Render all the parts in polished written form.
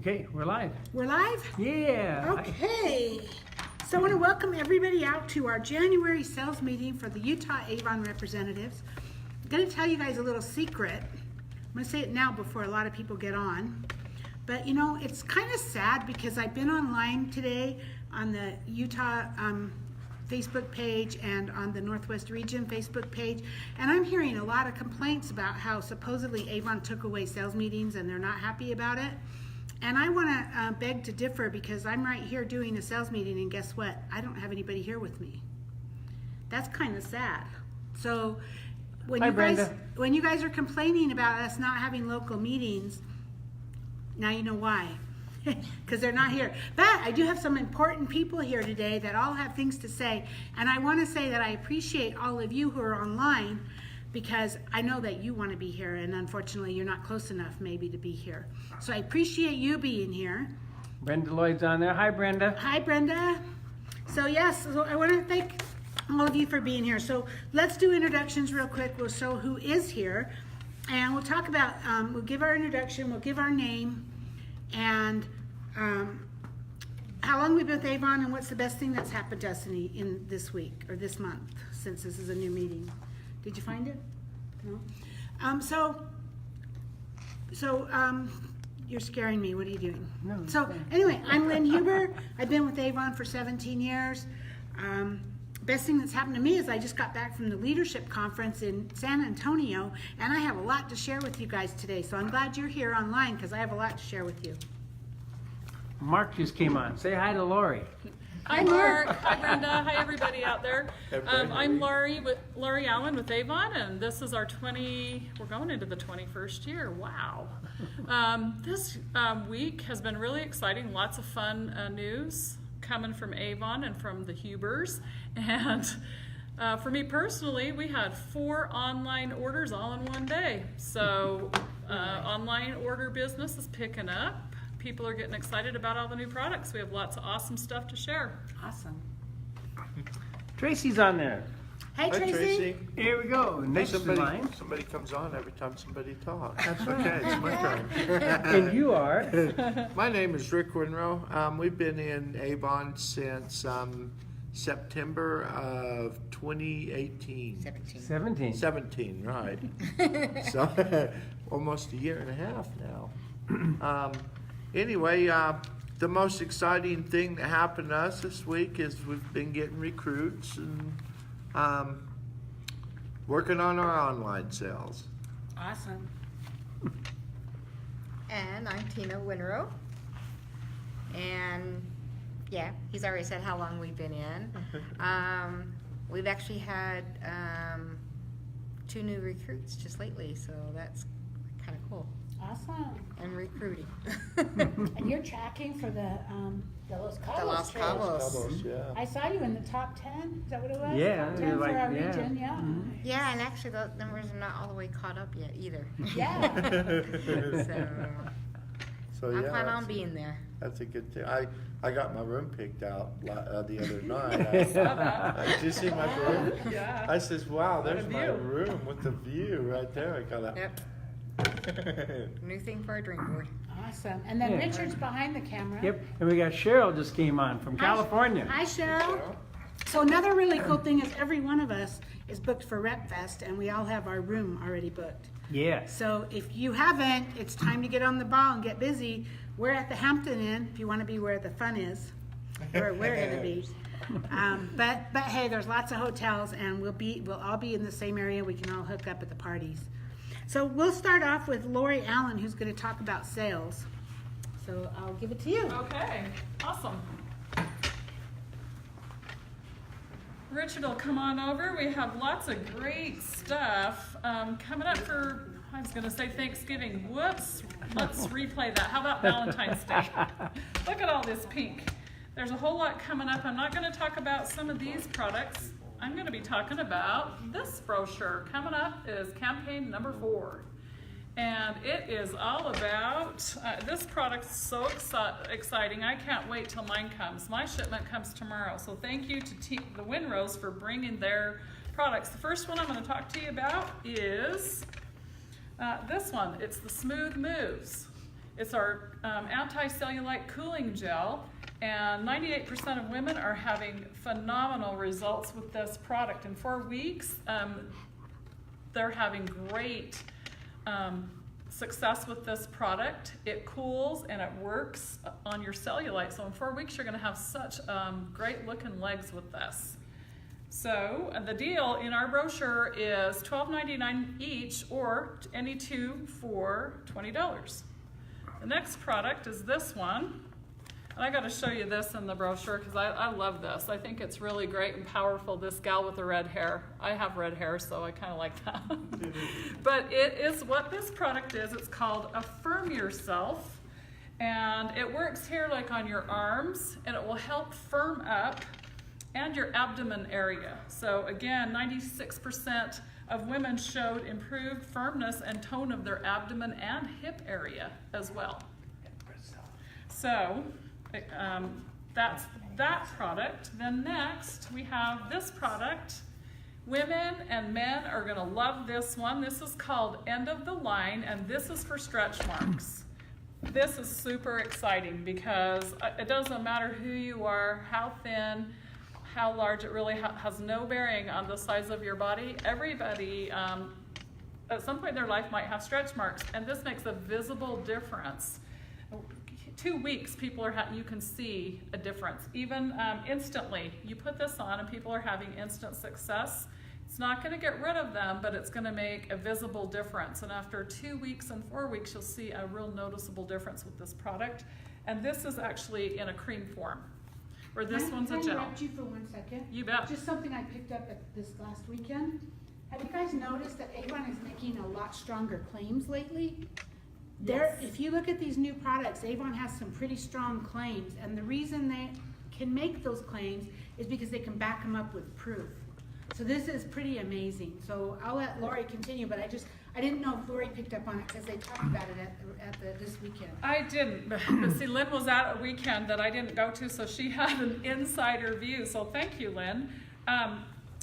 Okay, we're live. We're live? Yeah. Okay. So I want to welcome everybody out to our January sales meeting for the Utah Avon representatives. I'm going to tell you guys a little secret. I'm going to say it now before a lot of people get on. But you know, it's kind of sad because I've been online today on the Utah Facebook page and on the Northwest Region Facebook page, and I'm hearing a lot of complaints about how supposedly Avon took away sales meetings and they're not happy about it. And I want to beg to differ because I'm right here doing a sales meeting, and guess what? I don't have anybody here with me. That's kind of sad. So when you guys are complaining about us not having local meetings, now you know why. Because they're not here. But I do have some important people here today that all have things to say. And I want to say that I appreciate all of you who are online because I know that you want to be here, and unfortunately you're not close enough maybe to be here. So I appreciate you being here. Brenda Lloyd's on there. Hi, Brenda. Hi, Brenda. So yes, so I want to thank all of you for being here. So let's do introductions real quick. We'll show who is here. And we'll talk about, we'll give our introduction, we'll give our name, and how long we've been with Avon, and what's the best thing that's happened to us in this week or this month, since this is a new meeting. Did you find it? No? You're scaring me. What are you doing? No, so anyway, I'm Lynn Huber. I've been with Avon for 17 years. Best thing that's happened to me is I just got back from the leadership conference in San Antonio, and I have a lot to share with you guys today. So I'm glad you're here online because I have a lot to share with you. Mark just came on. Say hi to Lori. Hi Mark, hi Brenda, hi everybody out there. I'm Lori Allen with Avon, and this is our we're going into the 21st year, wow. This week has been really exciting, lots of fun news coming from Avon and from the Hubers. And for me personally, we had 4 online orders all in one day. So online order business is picking up. People are getting excited about all the new products. We have lots of awesome stuff to share. Awesome. Tracy's on there. Hey, Tracy. Here we go. Next in line. Somebody comes on every time somebody talks. That's right. Okay, it's my turn. And you are? My name is Rick Winrow. We've been in Avon since September of 2018. 17, right. So almost a year and a half now. Anyway, the most exciting thing that happened to us this week is we've been getting recruits and working on our online sales. Awesome. And I'm Tina Winrow. And yeah, he's already said how long we've been in. We've actually had 2 new recruits just lately, so that's kind of cool. Awesome. And recruiting. And you're tracking for the Los Cabos trade. Cabos, yeah. I saw you in the top 10. Is that what it was? Yeah, Top 10 you're for like- our yeah. region, yeah. Mhm. Yeah, and actually the numbers are not all the way caught up yet either. Yeah. So I yeah, plan on being there. that's a good thing. I got my room picked out the other night. Did you see my room? Yeah. I says, wow, there's What a my view. room with the view right there. I got that. Yep. New thing for our dream board. Awesome. And then Yeah. Richard's behind the camera. Yep. And we got Cheryl just came on from California. Hi, Cheryl. So another really cool thing is every one of us is booked for Rep Fest, and we all have our room already booked. Yes. So if you haven't, it's time to get on the ball and get busy. We're at the Hampton Inn if you want to be where the fun is, where we're going to be. But hey, there's lots of hotels, and we'll all be in the same area. We can all hook up at the parties. So we'll start off with Lori Allen, who's going to talk about sales. So I'll give it to you. Okay, awesome. Richard will come on over. We have lots of great stuff coming up for, I was going to say Thanksgiving. Whoops, let's replay that. How about Valentine's Day? Look at all this pink. There's a whole lot coming up. I'm not going to talk about some of these products. I'm going to be talking about this brochure. Coming up is campaign number 4. And it is all about, this product's so exciting. I can't wait till mine comes. My shipment comes tomorrow. So thank you to the Winrows for bringing their products. The first one I'm going to talk to you about is this one. It's the Smooth Moves. It's our anti-cellulite cooling gel, and 98% of women are having phenomenal results with this product. In 4 weeks, they're having great success with this product. It cools and it works on your cellulite. So in 4 weeks, you're going to have such great looking legs with this. So the deal in our brochure is $12.99 each, or any two for $20. The next product is this one. And I got to show you this in the brochure because I love this. I think it's really great and powerful, this gal with the red hair. I have red hair, so I kind of like that. But it is what this product is. It's called Affirm Yourself. And it works here like on your arms, and it will help firm up and your abdomen area. So again, 96% of women showed improved firmness and tone of their abdomen and hip area as well. So that's that product. Then next we have this product. Women and men are gonna love this one. This is called End of the Line, and this is for stretch marks. This is super exciting because it doesn't matter who you are, how thin, how large, it really has no bearing on the size of your body. Everybody at some point in their life might have stretch marks, and this makes a visible difference. 2 weeks, people are you can see a difference. Even instantly, you put this on and people are having instant success. It's not going to get rid of them, but it's going to make a visible difference. And after 2 weeks and 4 weeks, you'll see a real noticeable difference with this product. And this is actually in a cream form, where this one's a gel. Can I interrupt you for 1 second? You bet. Just something I picked up at this last weekend. Have you guys noticed that Avon is making a lot stronger claims lately? Yes. If you look at these new products, Avon has some pretty strong claims, and the reason they can make those claims is because they can back them up with proof. So this is pretty amazing. So I'll let Lori continue, but I didn't know if Lori picked up on it because they talked about it at this weekend. I didn't, but see, Lynn was at a weekend that I didn't go to, so she had an insider view. So thank you, Lynn.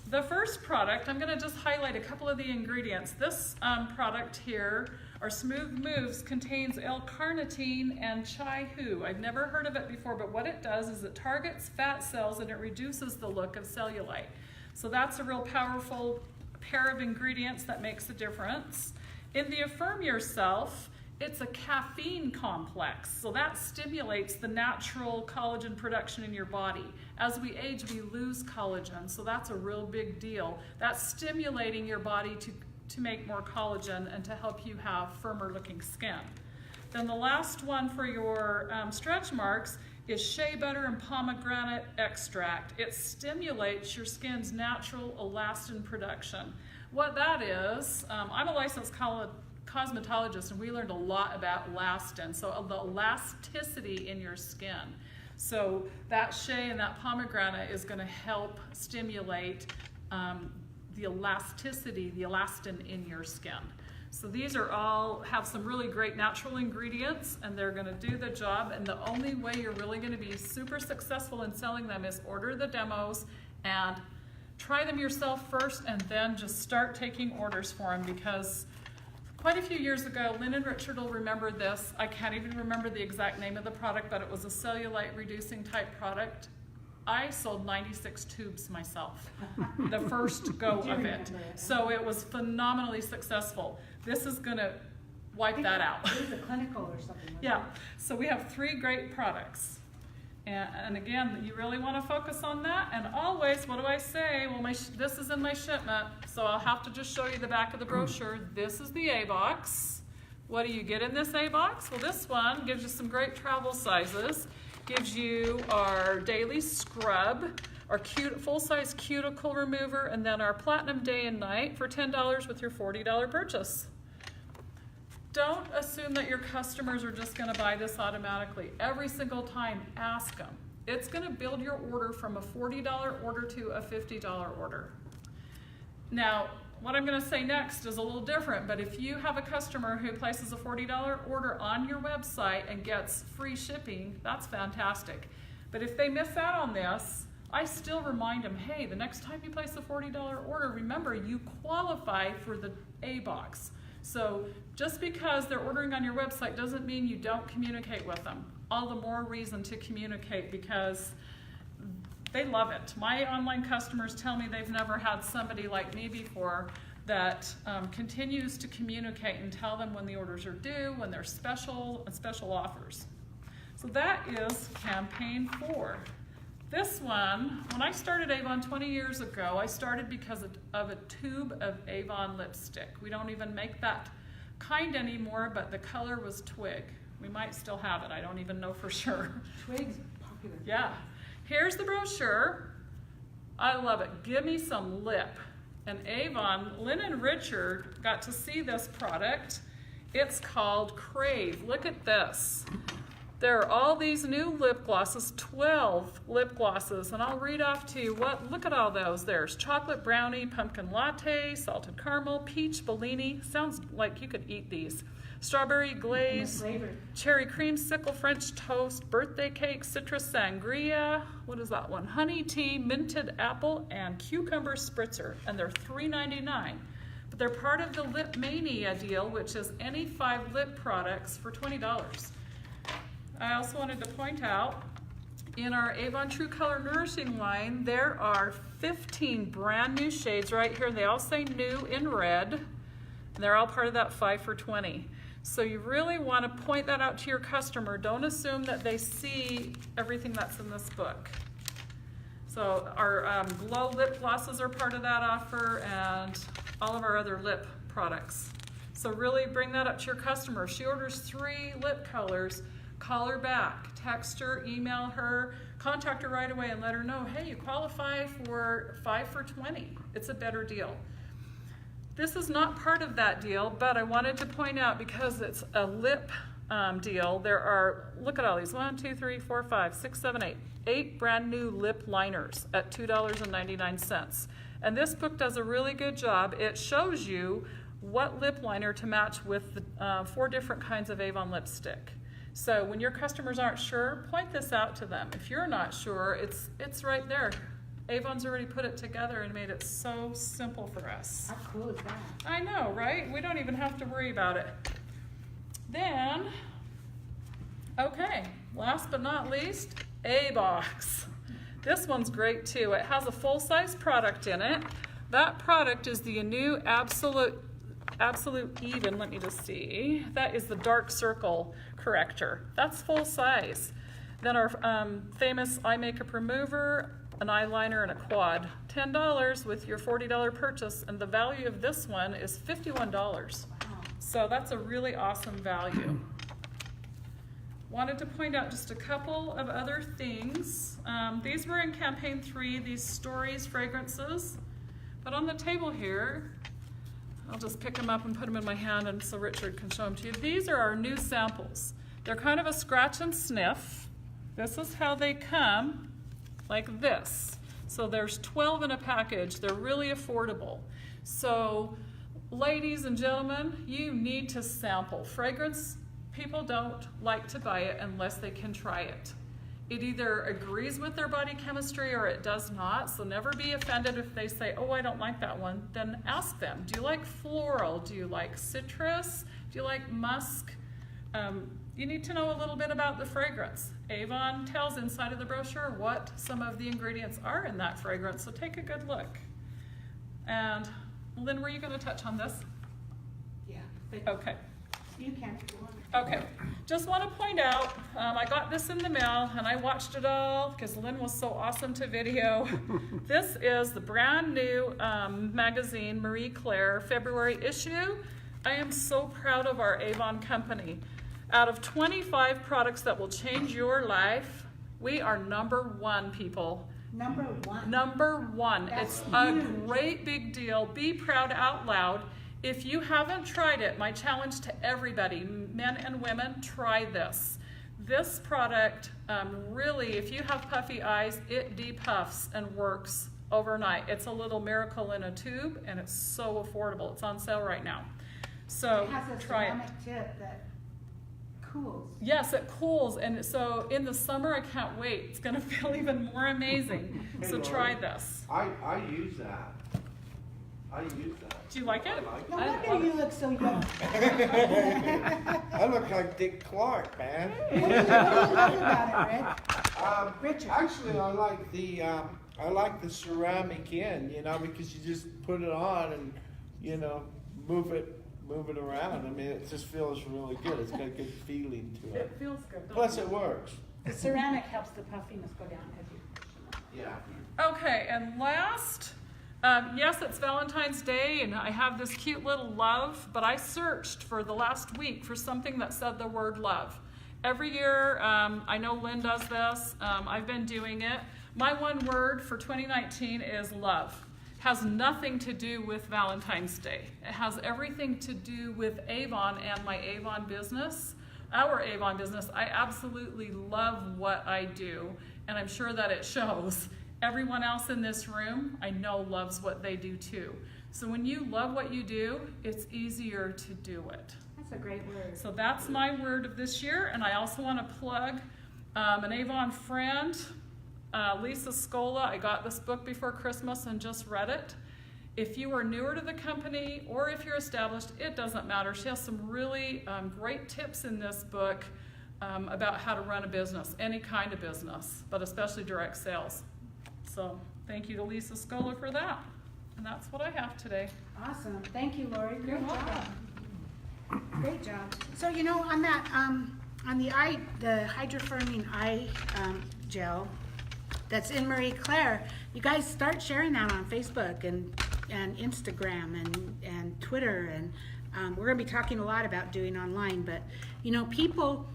The first product, I'm going to just highlight a couple of the ingredients. This product here, our Smooth Moves, contains L-carnitine and chai-hu. I've never heard of it before, but what it does is it targets fat cells and it reduces the look of cellulite. So that's a real powerful pair of ingredients that makes a difference. In the Affirm Yourself, it's a caffeine complex, so that stimulates the natural collagen production in your body. As we age, we lose collagen, so that's a real big deal. That's stimulating your body to make more collagen and to help you have firmer looking skin. Then the last one for your stretch marks is shea butter and pomegranate extract. It stimulates your skin's natural elastin production. What that is, I'm a licensed cosmetologist, and we learned a lot about elastin, so the elasticity in your skin. So that shea and that pomegranate is going to help stimulate the elasticity, the elastin in your skin. So these are all have some really great natural ingredients, and they're going to do the job. And the only way you're really going to be super successful in selling them is order the demos and try them yourself first, and then just start taking orders for them, because quite a few years ago, Lynn and Richard will remember this. I can't even remember the exact name of the product, but it was a cellulite reducing type product. I sold 96 tubes myself, the first go of it. So it was phenomenally successful. This is going to wipe that out. It was a clinical or something. Yeah, so we have 3 great products. And again, you really want to focus on that. And always, what do I say? Well, this is in my shipment, so I'll have to just show you the back of the brochure. This is the A box. What do you get in this A box? Well, this one gives you some great travel sizes. Gives you our daily scrub, our full-size cuticle remover, and then our platinum day and night for $10 with your $40 purchase. Don't assume that your customers are just going to buy this automatically. Every single time, ask them. It's going to build your order from a $40 order to a $50 order. Now, what I'm going to say next is a little different, but if you have a customer who places a $40 order on your website and gets free shipping, that's fantastic. But if they miss out on this, I still remind them, hey, the next time you place a $40 order, remember you qualify for the A box. So just because they're ordering on your website doesn't mean you don't communicate with them. All the more reason to communicate because they love it. My online customers tell me they've never had somebody like me before that continues to communicate and tell them when the orders are due, when there's special and special offers. So that is campaign 4. This one, when I started Avon 20 years ago, I started because of a tube of Avon lipstick. We don't even make that kind anymore, but the color was Twig. We might still have it, I don't even know for sure. Twig's popular. Yeah. Here's the brochure. I love it. Give me some lip. And Avon, Lynn and Richard got to see this product. It's called Crave. Look at this. There are all these new lip glosses, 12 lip glosses, and I'll read off to you look at all those. There's chocolate brownie, pumpkin latte, salted caramel, peach Bellini. Sounds like you could eat these. Strawberry glaze, cherry creamsicle, French toast, birthday cake, citrus sangria. What is that one? Honey tea, minted apple, and cucumber spritzer. And they're $3.99. But they're part of the Lip Mania deal, which is any 5 lip products for $20. I also wanted to point out, in our Avon True Color Nourishing line, there are 15 brand new shades right here. They all say new in red, and they're all part of that 5 for 20. So you really want to point that out to your customer. Don't assume that they see everything that's in this book. So our Glow lip glosses are part of that offer, and all of our other lip products. So really bring that up to your customer. If she orders 3 lip colors, call her back, text her, email her, contact her right away and let her know, hey, you qualify for 5 for 20. It's a better deal. This is not part of that deal, but I wanted to point out because it's a lip deal, there are, look at all these, 1, 2, 3, 4, 5, 6, 7, 8, 8 brand new lip liners at $2.99. And this book does a really good job. It shows you what lip liner to match with the 4 different kinds of Avon lipstick. So when your customers aren't sure, point this out to them. If you're not sure, it's right there. Avon's already put it together and made it so simple for us. How cool is that? I know, right? We don't even have to worry about it. Then, okay, last but not least, A-Box. This one's great too. It has a full-size product in it. That product is the new Absolute Even, let me just see. That is the dark circle corrector. That's full size. Then our famous eye makeup remover, an eyeliner, and a quad. $10 with your $40 purchase, and the value of this one is $51. So that's a really awesome value. Wanted to point out just a couple of other things. These were in campaign 3, these stories, fragrances. But on the table here, I'll just pick them up and put them in my hand and so Richard can show them to you. These are our new samples. They're kind of a scratch and sniff. This is how they come, like this. So there's 12 in a package. They're really affordable. So ladies and gentlemen, you need to sample. Fragrance, people don't like to buy it unless they can try it. It either agrees with their body chemistry or it does not, so never be offended if they say, oh, I don't like that one. Then ask them, do you like floral? Do you like citrus? Do you like musk? You need to know a little bit about the fragrance. Avon tells inside of the brochure what some of the ingredients are in that fragrance, so take a good look. And Lynn, were you going to touch on this? Yeah. Okay. You can. Okay, just want to point out, I got this in the mail and I watched it all because Lynn was so awesome to video. This is the brand new magazine, Marie Claire, February issue. I am so proud of our Avon company. Out of 25 products that will change your life, we are #1, people. #1. #1. That's It's a huge. great big deal. Be proud out loud. If you haven't tried it, my challenge to everybody, men and women, try this. This product really, if you have puffy eyes, it depuffs and works overnight. It's a little miracle in a tube, and it's so affordable. It's on sale right now. So It has a try it. ceramic tip that cools. Yes, it cools, and so in the summer, I can't wait. It's going to feel even more amazing. So try this. I use that. I use that. Do you like it? No wonder you look so young. I look like Dick Clark, man. What do you love about it, Rick? Richard. Actually, I like the ceramic end, because you just put it on and move it around. I mean, it just feels really good. It's got a good feeling to it. It feels good. Plus, it works. The ceramic helps the puffiness go down. Yeah. Okay, and last, yes, it's Valentine's Day, and I have this cute little love, but I searched for the last week for something that said the word love. Every year, I know Lynn does this, I've been doing it. My one word for 2019 is love. Has nothing to do with Valentine's Day. It has everything to do with Avon and my Avon business, our Avon business. I absolutely love what I do, and I'm sure that it shows. Everyone else in this room, I know, loves what they do too. So when you love what you do, it's easier to do it. That's a great word. So that's my word of this year, and I also want to plug an Avon friend, Lisa Scola. I got this book before Christmas and just read it. If you are newer to the company or if you're established, it doesn't matter. She has some really great tips in this book about how to run a business, any kind of business, but especially direct sales. So thank you to Lisa Scola for that. And that's what I have today. Awesome. Thank you, Lori. You're Great welcome. job. Great job. So on that on the hydroforming eye gel that's in Marie Claire, you guys start sharing that on Facebook and Instagram and Twitter, and we're going to be talking a lot about doing online. But people,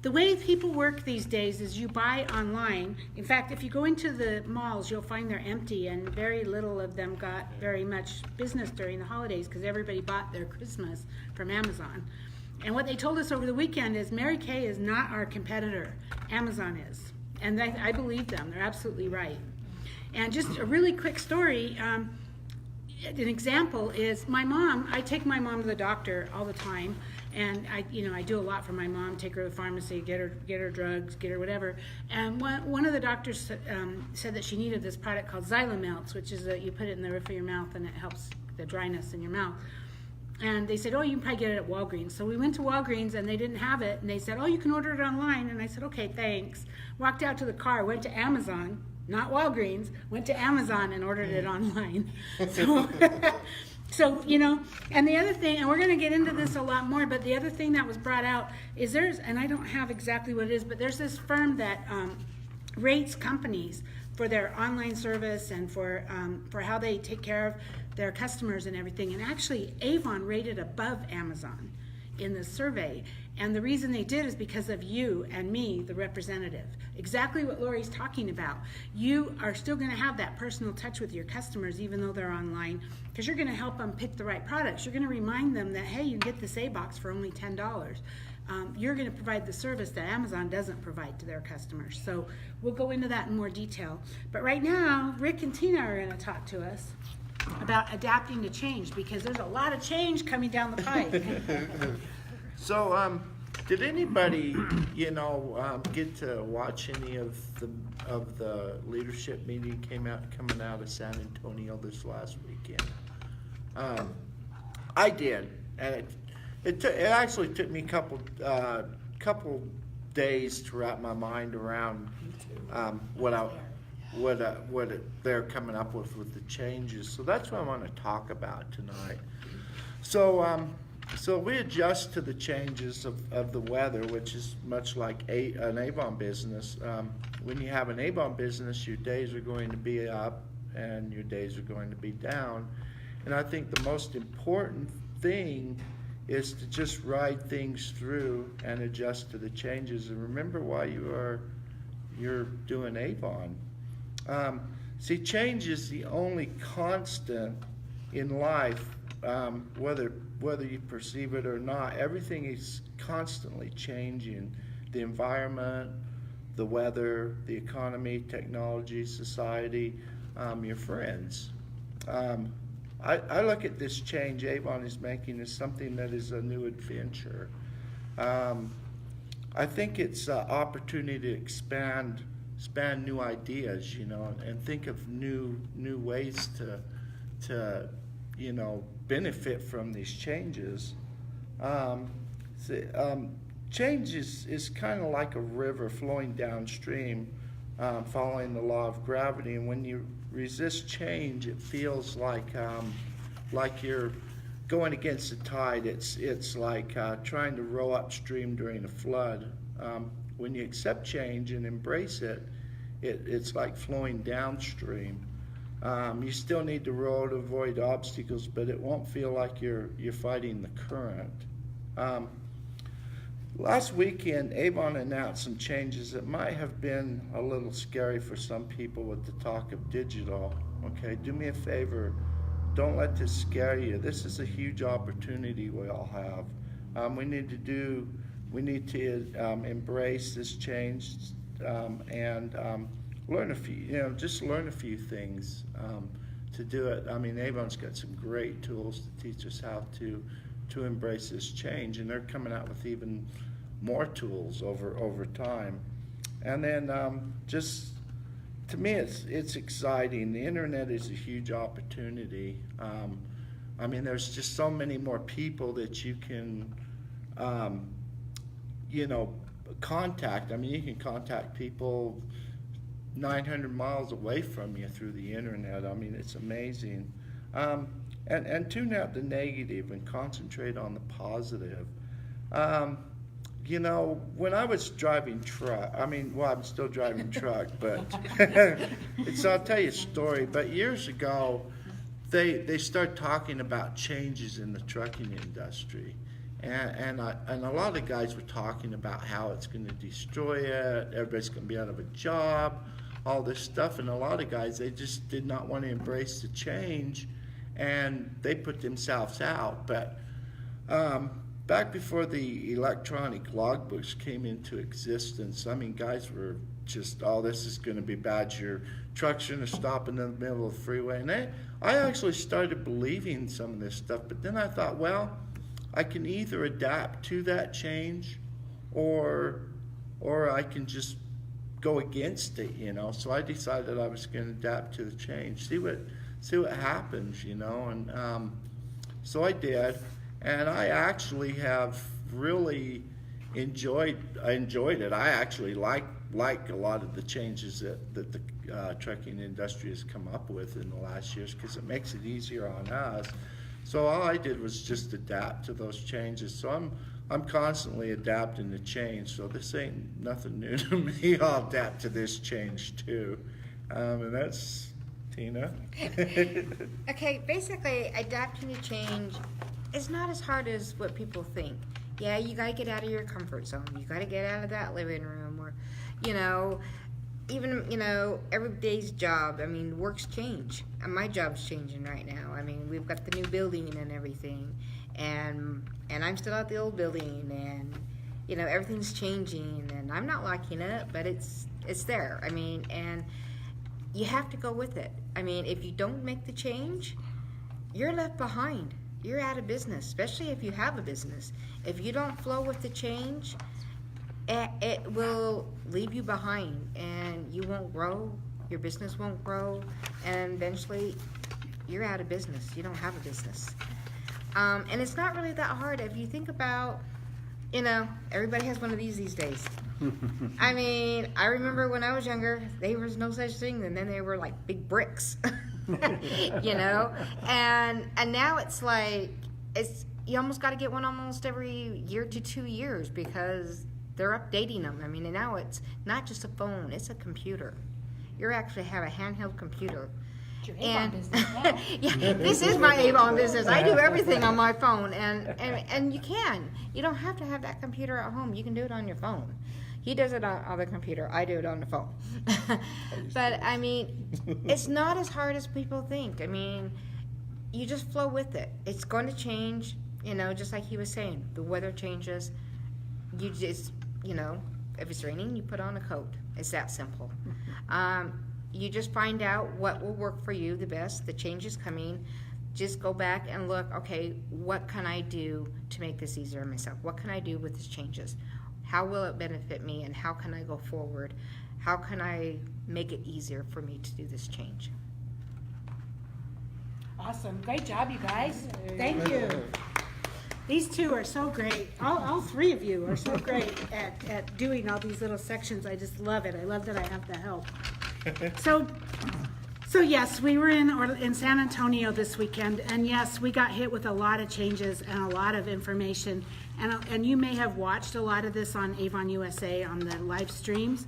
the way people work these days is you buy online. In fact, if you go into the malls, you'll find they're empty, and very little of them got very much business during the holidays because everybody bought their Christmas from Amazon. And what they told us over the weekend is Mary Kay is not our competitor. Amazon is. And I believe them. They're absolutely right. And just a really quick story. An example is my mom. I take my mom to the doctor all the time, and I do a lot for my mom. Take her to the pharmacy, get her drugs, get her whatever. And one of the doctors said that she needed this product called Xylomelts, which is you put it in the roof of your mouth and it helps the dryness in your mouth. And they said, oh, you can probably get it at Walgreens. So we went to Walgreens and they didn't have it. And they said, oh, you can order it online. And I said, okay, thanks. Walked out to the car, went to Amazon, not Walgreens, went to Amazon and ordered it online. So, and the other thing, and we're going to get into this a lot more, but the other thing that was brought out is and I don't have exactly what it is, but there's this firm that rates companies for their online service and for how they take care of their customers and everything. And actually, Avon rated above Amazon in the survey. And the reason they did is because of you and me, the representative. Exactly what Lori's talking about. You are still going to have that personal touch with your customers even though they're online, because you're going to help them pick the right products. You're going to remind them that, hey, you can get this A-Box for only $10. You're going to provide the service that Amazon doesn't provide to their customers. So we'll go into that in more detail. But right now, Rick and Tina are going to talk to us about adapting to change, because there's a lot of change coming down the pike. So, did anybody, get to watch any of the leadership meeting coming out of San Antonio this last weekend? I did, and it actually took me a couple days to wrap my mind around what they're coming up with the changes. So that's what I want to talk about tonight. So we adjust to the changes of the weather, which is much like an Avon business. When you have an Avon business, your days are going to be up and your days are going to be down. And I think the most important thing is to just ride things through and adjust to the changes, and remember why you're doing Avon. See, change is the only constant in life, whether you perceive it or not. Everything is constantly changing. The environment, the weather, the economy, technology, society, your friends. I look at this change Avon is making as something that is a new adventure. I think it's an opportunity to expand new ideas, and think of new ways you know, benefit from these changes. Change is kind of like a river flowing downstream, following the law of gravity. And when you resist change, it feels like you're going against the tide. It's like trying to row upstream during a flood. When you accept change and embrace it, it's like flowing downstream. You still need to row to avoid obstacles, but it won't feel like you're fighting the current. Last weekend, Avon announced some changes that might have been a little scary for some people with the talk of digital. Okay, do me a favor, don't let this scare you. This is a huge opportunity we all have. We need to embrace this change and learn a few, just learn a few things to do it. I mean, Avon's got some great tools to teach us how to embrace this change, and they're coming out with even more tools over time. And then just to me, it's exciting. The internet is a huge opportunity. I mean, there's just so many more people that you can, contact. I mean, you can contact people 900 miles away from you through the internet. I mean, it's amazing. And tune out the negative and concentrate on the positive. When I was driving truck, I'm still driving truck, but so I'll tell you a story. But years ago, they started talking about changes in the trucking industry. And a lot of guys were talking about how it's going to destroy it, everybody's going to be out of a job, all this stuff. And a lot of guys, they just did not want to embrace the change, and they put themselves out. But back before the electronic logbooks came into existence, I mean, guys were just, oh, this is going to be bad. Your truck's going to stop in the middle of the freeway. And I actually started believing some of this stuff. But then I thought, well, I can either adapt to that change or I can just go against it, So I decided I was going to adapt to the change, see what happens, and so I did. And I actually have really enjoyed it. I actually like a lot of the changes that the trucking industry has come up with in the last years, because it makes it easier on us. So all I did was just adapt to those changes. So I'm constantly adapting to change. So this ain't nothing new to me. I'll adapt to this change too. And that's Tina. Okay, basically adapting to change is not as hard as what people think. Yeah, you gotta get out of your comfort zone. You gotta get out of that living room, or, even, every day's job. I mean, works change. And my job's changing right now. I mean, we've got the new building and everything, and I'm still at the old building, and, everything's changing, and I'm not liking it, but it's there. I mean, and you have to go with it. I mean, if you don't make the change, you're left behind. You're out of business, especially if you have a business. If you don't flow with the change, it will leave you behind, and you won't grow, your business won't grow, and eventually you're out of business. You don't have a business. And it's not really that hard. If you think about, everybody has one of these days. I mean, I remember when I was younger, there was no such thing, and then they were like big bricks. And now it's like, you almost got to get one almost every year to 2 years, because they're updating them. I mean, and now it's not just a phone, it's a computer. You actually have a handheld computer. It's your Avon business now. Yeah, this is my Avon business. I do everything on my phone, and you can. You don't have to have that computer at home. You can do it on your phone. He does it on the computer. I do it on the phone. But, I mean, it's not as hard as people think. I mean, you just flow with it. It's going to change, just like he was saying. The weather changes. You just, if it's raining, you put on a coat. It's that simple. You just find out what will work for you the best. The change is coming. Just go back and look, okay, what can I do to make this easier on myself? What can I do with these changes? How will it benefit me, and how can I go forward? How can I make it easier for me to do this change? Awesome. Great job, you guys. Thank you. These two are so great. All three of you are so great at doing all these little sections. I just love it. I love that I have the help. So yes, we were in San Antonio this weekend, and yes, we got hit with a lot of changes and a lot of information. And you may have watched a lot of this on Avon USA on the live streams.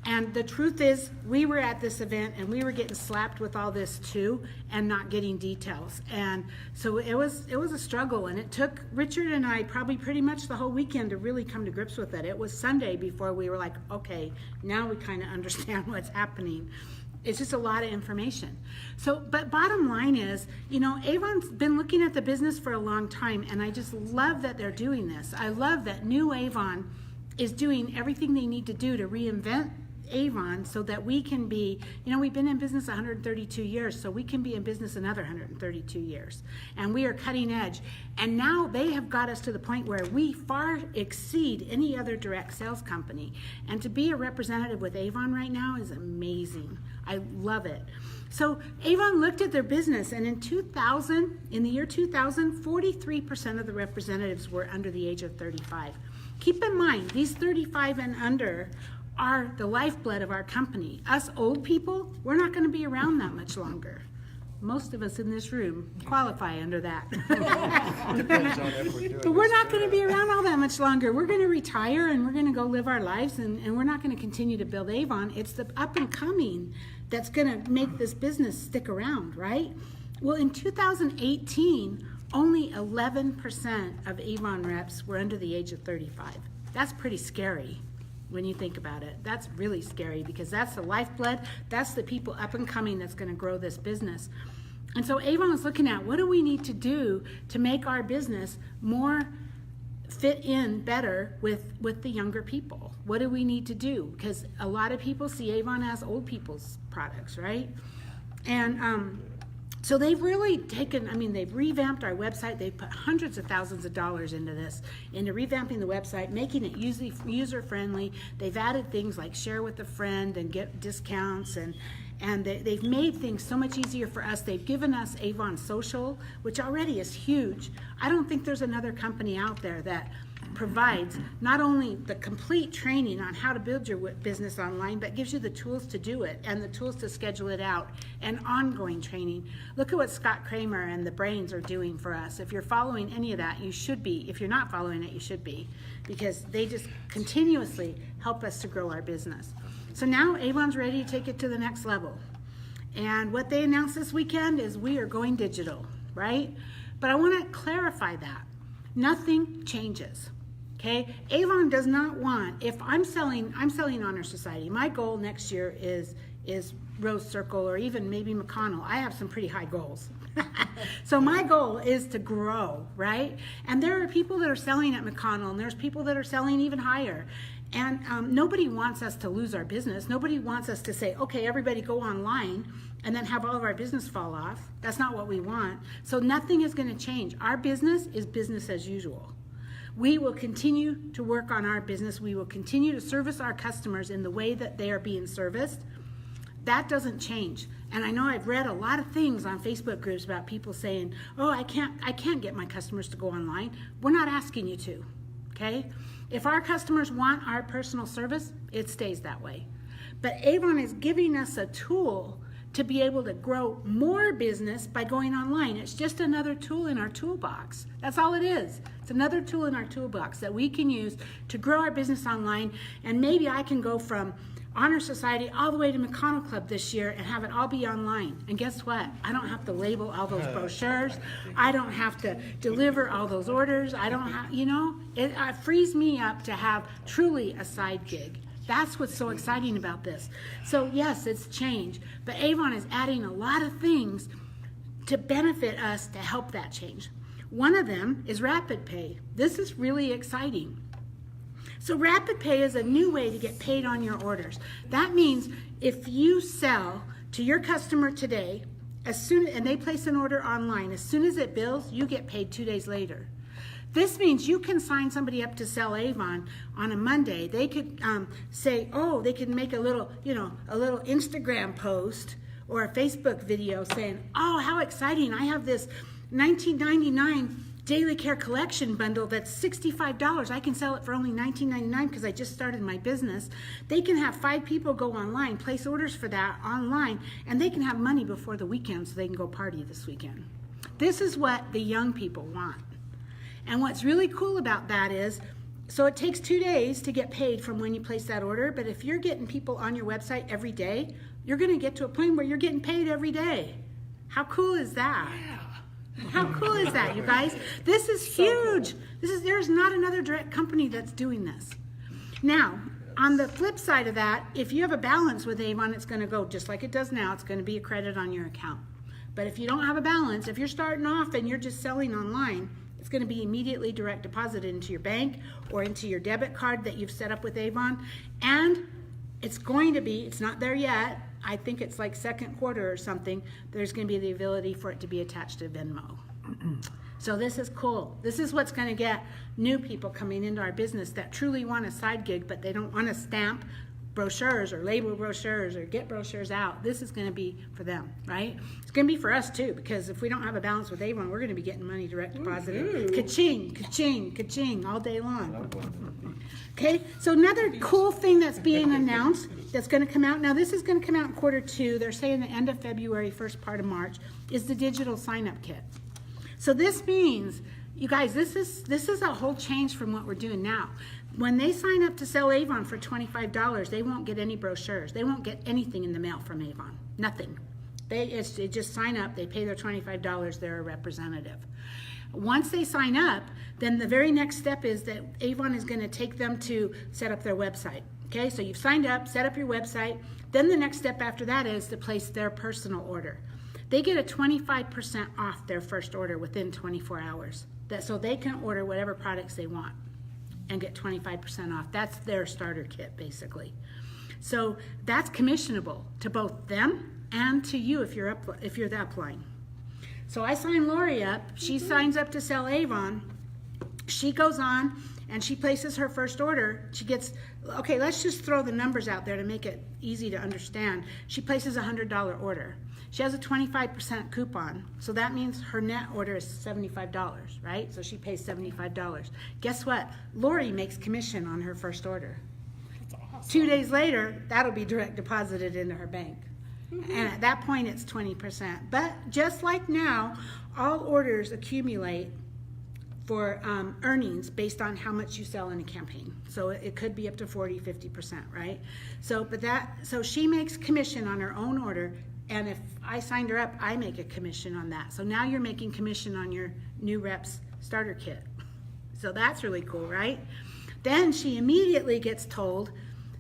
And the truth is, we were at this event and we were getting slapped with all this too, and not getting details. And so it was a struggle, and it took Richard and I probably pretty much the whole weekend to really come to grips with it. It was Sunday before we were like, okay, now we kind of understand what's happening. It's just a lot of information. So, but bottom line is, Avon's been looking at the business for a long time, and I just love that they're doing this. I love that new Avon is doing everything they need to do to reinvent Avon so that we can be, we've been in business 132 years, so we can be in business another 132 years. And we are cutting edge. And now they have got us to the point where we far exceed any other direct sales company. And to be a representative with Avon right now is amazing. I love it. So Avon looked at their business, and in the year 2000, 43% of the representatives were under the age of 35. Keep in mind, these 35 and under are the lifeblood of our company. Us old people, we're not going to be around that much longer. Most of us in this room qualify under that. Depends on if we're doing But we're this not going to good. be around all that much longer. We're going to retire and we're going to go live our lives, and we're not going to continue to build Avon. It's the up and coming that's going to make this business stick around, right? Well, in 2018, only 11% of Avon reps were under the age of 35. That's pretty scary. When you think about it, that's really scary, because that's the lifeblood. That's the people up and coming that's going to grow this business. And so Avon is looking at, what do we need to do to make our business more fit in better with the younger people? What do we need to do? Because a lot of people see Avon as old people's products, right? And so they've really they've revamped our website. They've put hundreds of thousands of dollars into revamping the website, making it user-friendly. They've added things like share with a friend and get discounts, and they've made things so much easier for us. They've given us Avon Social, which already is huge. I don't think there's another company out there that provides not only the complete training on how to build your business online, but gives you the tools to do it and the tools to schedule it out and ongoing training. Look at what Scott Kramer and the Brains are doing for us. If you're following any of that, you should be. If you're not following it, you should be, because they just continuously help us to grow our business. So now Avon's ready to take it to the next level. And what they announced this weekend is we are going digital, right? But I want to clarify that. Nothing changes. Okay, Avon does not want, if I'm selling Honor Society, my goal next year is Rose Circle, or even maybe McConnell. I have some pretty high goals. So my goal is to grow, right? And there are people that are selling at McConnell, and there's people that are selling even higher. And nobody wants us to lose our business. Nobody wants us to say, okay, everybody go online, and then have all of our business fall off. That's not what we want. So nothing is going to change. Our business is business as usual. We will continue to work on our business. We will continue to service our customers in the way that they are being serviced. That doesn't change. And I know I've read a lot of things on Facebook groups about people saying, oh, I can't get my customers to go online. We're not asking you to, okay? If our customers want our personal service, it stays that way. But Avon is giving us a tool to be able to grow more business by going online. It's just another tool in our toolbox. That's all it is. It's another tool in our toolbox that we can use to grow our business online. And maybe I can go from Honor Society all the way to McConnell Club this year and have it all be online. And guess what? I don't have to label all those brochures. I don't have to deliver all those orders. I don't have, it frees me up to have truly a side gig. That's what's so exciting about this. So yes, it's change, but Avon is adding a lot of things to benefit us to help that change. One of them is Rapid Pay. This is really exciting. So Rapid Pay is a new way to get paid on your orders. That means if you sell to your customer today, and they place an order online, as soon as it bills, you get paid 2 days later. This means you can sign somebody up to sell Avon on a Monday. They could say, oh, they could make a little Instagram post or a Facebook video saying, oh, how exciting, I have this $19.99 daily care collection bundle that's $65. I can sell it for only $19.99 because I just started my business. They can have 5 people go online, place orders for that online, and they can have money before the weekend so they can go party this weekend. This is what the young people want. And what's really cool about that is, so it takes 2 days to get paid from when you place that order, but if you're getting people on your website every day, you're going to get to a point where you're getting paid every day. How cool is that? How cool is that, you guys? This is huge. There's not another direct company that's doing this. Now, on the flip side of that, if you have a balance with Avon, it's going to go just like it does now. It's going to be a credit on your account. But if you don't have a balance, if you're starting off and you're just selling online, it's going to be immediately direct deposited into your bank or into your debit card that you've set up with Avon. And it's going to be, it's not there yet, I think it's like second quarter or something, there's going to be the ability for it to be attached to Venmo. So this is cool. This is what's going to get new people coming into our business that truly want a side gig, but they don't want to stamp brochures or label brochures or get brochures out. This is going to be for them, right? It's going to be for us too, because if we don't have a balance with Avon, we're going to be getting money direct deposited. Ka-ching, ka-ching, ka-ching all day long. Okay, so another cool thing that's being announced that's going to come out, now this is going to come out in Q2, they're saying the end of February, first part of March, is the digital sign-up kit. So this means, you guys, this is a whole change from what we're doing now. When they sign up to sell Avon for $25, they won't get any brochures. They won't get anything in the mail from Avon, nothing. They just sign up, they pay their $25, they're a representative. Once they sign up, then the very next step is that Avon is going to take them to set up their website. Okay, so you've signed up, set up your website. Then the next step after that is to place their personal order. They get a 25% off their first order within 24 hours. So they can order whatever products they want and get 25% off. That's their starter kit, basically. So that's commissionable to both them and to you if you're the upline. So I sign Lori up. She signs up to sell Avon. She goes on and she places her first order. She gets, okay, let's just throw the numbers out there to make it easy to understand. She places a $100 order. She has a 25% coupon, so that means her net order is $75, right? So she pays $75. Guess what? Lori makes commission on her first order. That's awesome. 2 days later, that'll be direct deposited into her bank. Mm-hmm. And at that point, it's 20%. But just like now, all orders accumulate for earnings based on how much you sell in a campaign. So it could be up to 40, 50%, right? So she makes commission on her own order. And if I signed her up, I make a commission on that. So now you're making commission on your new rep's starter kit. So that's really cool, right? Then she immediately gets told,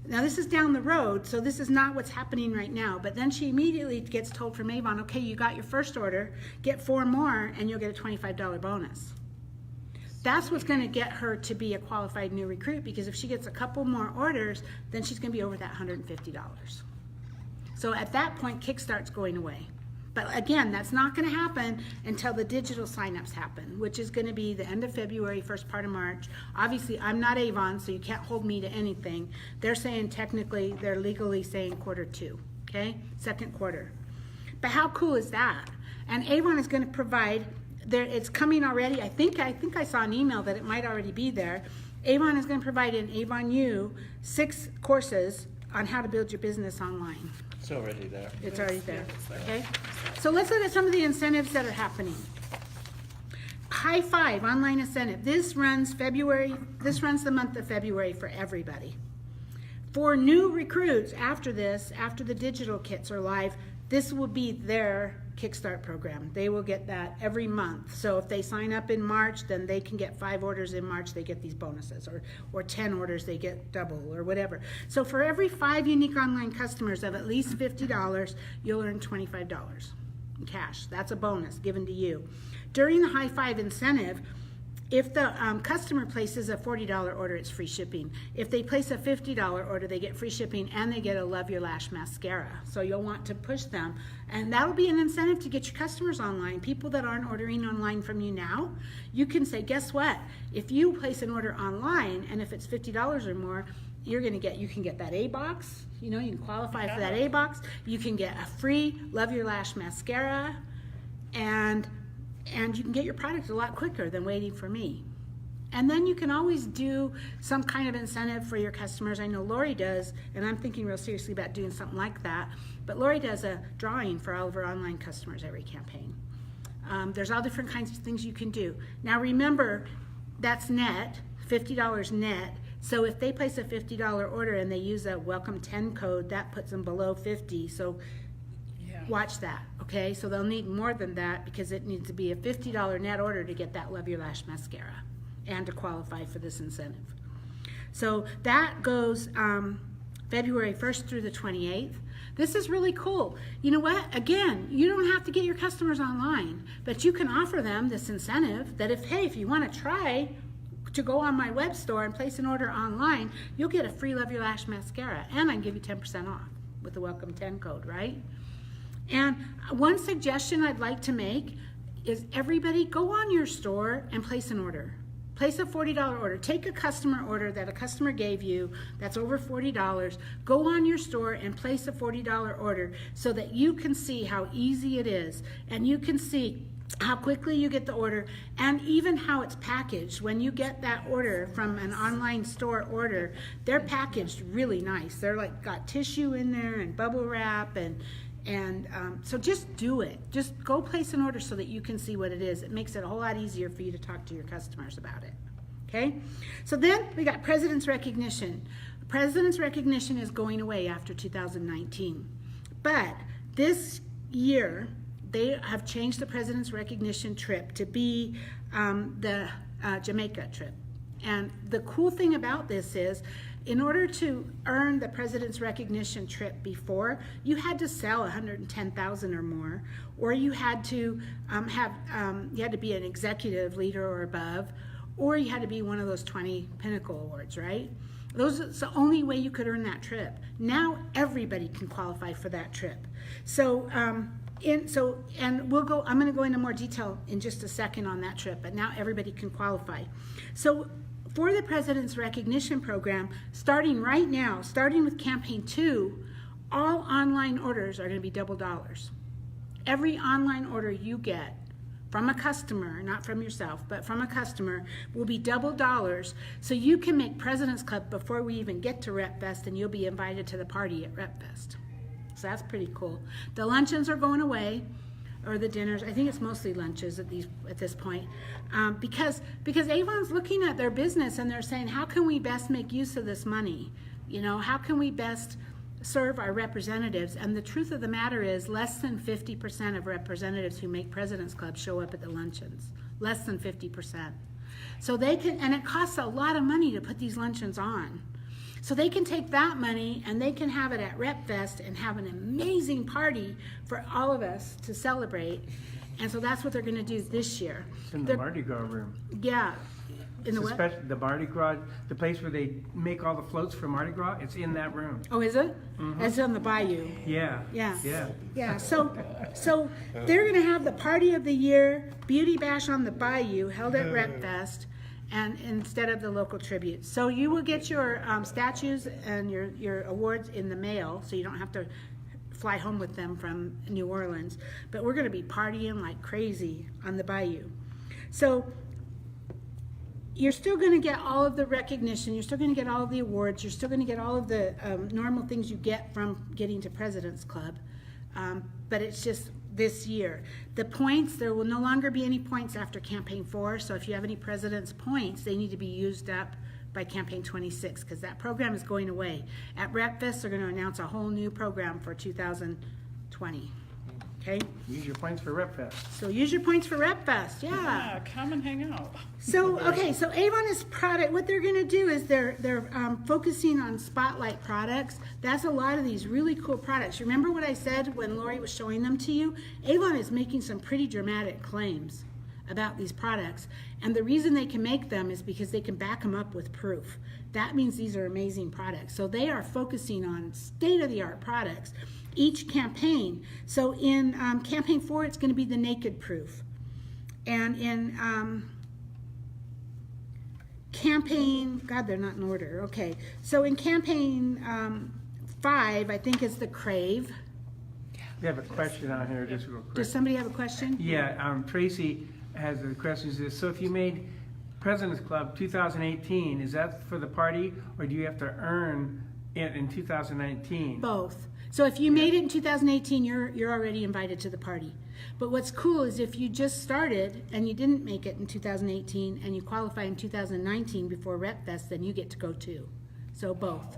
now this is down the road, so this is not what's happening right now, but then she immediately gets told from Avon, okay, you got your first order, get 4 more and you'll get a $25 bonus. That's what's going to get her to be a qualified new recruit, because if she gets a couple more orders, then she's going to be over that $150. So at that point, Kickstart's going away. But again, that's not going to happen until the digital signups happen, which is going to be the end of February, first part of March. Obviously, I'm not Avon, so you can't hold me to anything. They're saying technically, they're legally saying Q2, okay? Second quarter. But how cool is that? And Avon is going to provide, it's coming already. I think I saw an email that it might already be there. Avon is going to provide in Avon U 6 courses on how to build your business online. It's already there. It's already there, okay? So let's look at some of the incentives that are happening. Hi5 Online incentive. This runs the month of February for everybody. For new recruits after this, after the digital kits are live, this will be their Kickstart program. They will get that every month. So if they sign up in March, then they can get 5 orders in March, they get these bonuses, or 10 orders, they get double, or whatever. So for every 5 unique online customers of at least $50, you'll earn $25 in cash. That's a bonus given to you. During the Hi5 incentive, If the customer places a $40 order, it's free shipping. If they place a $50 order, they get free shipping and they get a Love Your Lash mascara. So you'll want to push them. And that'll be an incentive to get your customers online. People that aren't ordering online from you now, you can say, guess what? If you place an order online and if it's $50 or more, you can get that A box. You know, you can qualify for that A box. You can get a free Love Your Lash mascara, and you can get your product a lot quicker than waiting for me. And then you can always do some kind of incentive for your customers. I know Lori does, and I'm thinking real seriously about doing something like that. But Lori does a drawing for all of her online customers every campaign. There's all different kinds of things you can do. Now remember, that's net, $50 net. So if they place a $50 order and they use a welcome 10 code, that puts them below 50. So watch that, okay? So they'll need more than that because it needs to be a $50 net order to get that Love Your Lash mascara and to qualify for this incentive. So that goes February 1st through the 28th. This is really cool. You know what? Again, you don't have to get your customers online, but you can offer them this incentive that if you want to try to go on my web store and place an order online, you'll get a free Love Your Lash mascara, and I can give you 10% off with the welcome 10 code, right? And one suggestion I'd like to make is everybody go on your store and place an order. Place a $40 order. Take a customer order that a customer gave you that's over $40. Go on your store and place a $40 order so that you can see how easy it is, and you can see how quickly you get the order, and even how it's packaged. When you get that order from an online store order, they're packaged really nice. They're like got tissue in there and bubble wrap, and so just do it. Just go place an order so that you can see what it is. It makes it a whole lot easier for you to talk to your customers about it. Okay? So then we got President's Recognition. President's Recognition is going away after 2019. But this year, they have changed the President's Recognition trip to be the Jamaica trip. And the cool thing about this is, in order to earn the President's Recognition trip before, you had to sell 110,000 or more, or you had to you had to be an executive leader or above, or you had to be one of those 20 Pinnacle Awards, right? Those are the only way you could earn that trip. Now everybody can qualify for that trip. So and we'll go. I'm going to go into more detail in just a second on that trip. But now everybody can qualify. So for the President's Recognition Program, starting right now, starting with Campaign 2, all online orders are going to be $double. Every online order you get from a customer, not from yourself, but from a customer, will be $double, so you can make President's Club before we even get to Rep Fest, and you'll be invited to the party at Rep Fest. So that's pretty cool. The luncheons are going away, or the dinners. I think it's mostly lunches at this point, because Avon's looking at their business and they're saying, how can we best make use of this money? You know, how can we best serve our representatives? And the truth of the matter is, less than 50% of representatives who make President's Club show up at the luncheons. Less than 50%. So they can, and it costs a lot of money to put these luncheons on. So they can take that money and they can have it at Rep Fest and have an amazing party for all of us to celebrate. And so that's what they're going to do this year. It's in the Mardi Gras room. Yeah. In the what? The Mardi Gras, the place where they make all the floats for Mardi Gras, it's in that room. Oh, is it? Mm-hmm. It's on the bayou. Yeah. Yeah. Yeah. Yeah. So they're going to have the Party of the Year Beauty Bash on the bayou held at Rep Fest, and instead of the local tributes. So you will get your statues and your awards in the mail, so you don't have to fly home with them from New Orleans. But we're going to be partying like crazy on the bayou. So you're still going to get all of the recognition, you're still going to get all of the awards, you're still going to get all of the normal things you get from getting to President's Club, but it's just this year. The points, there will no longer be any points after Campaign 4, so if you have any President's points, they need to be used up by Campaign 26, because that program is going away. At Rep Fest, they're going to announce a whole new program for 2020. Okay? Use your points for Rep Fest. So use your points for Rep Fest, Yeah, come and hang out. So, okay, so Avon is product, what they're going to do is they're focusing on spotlight products. That's a lot of these really cool products. Remember what I said when Lori was showing them to you? Avon is making some pretty dramatic claims about these products. And the reason they can make them is because they can back them up with proof. That means these are amazing products. So they are focusing on state-of-the-art products each campaign. So in campaign 4, it's going to be the naked proof. And in campaign, God, they're not in order. Okay. So in campaign 5, I think, is the crave. We have a question on here, just real quick. Does somebody have a question? Yeah, Tracy has the question. Says, so if you made President's Club 2018, is that for the party, or do you have to earn it in 2019? Both. So if you made it in 2018, you're already invited to the party. But what's cool is if you just started and you didn't make it in 2018 and you qualify in 2019 before Rep Fest, then you get to go too. So both.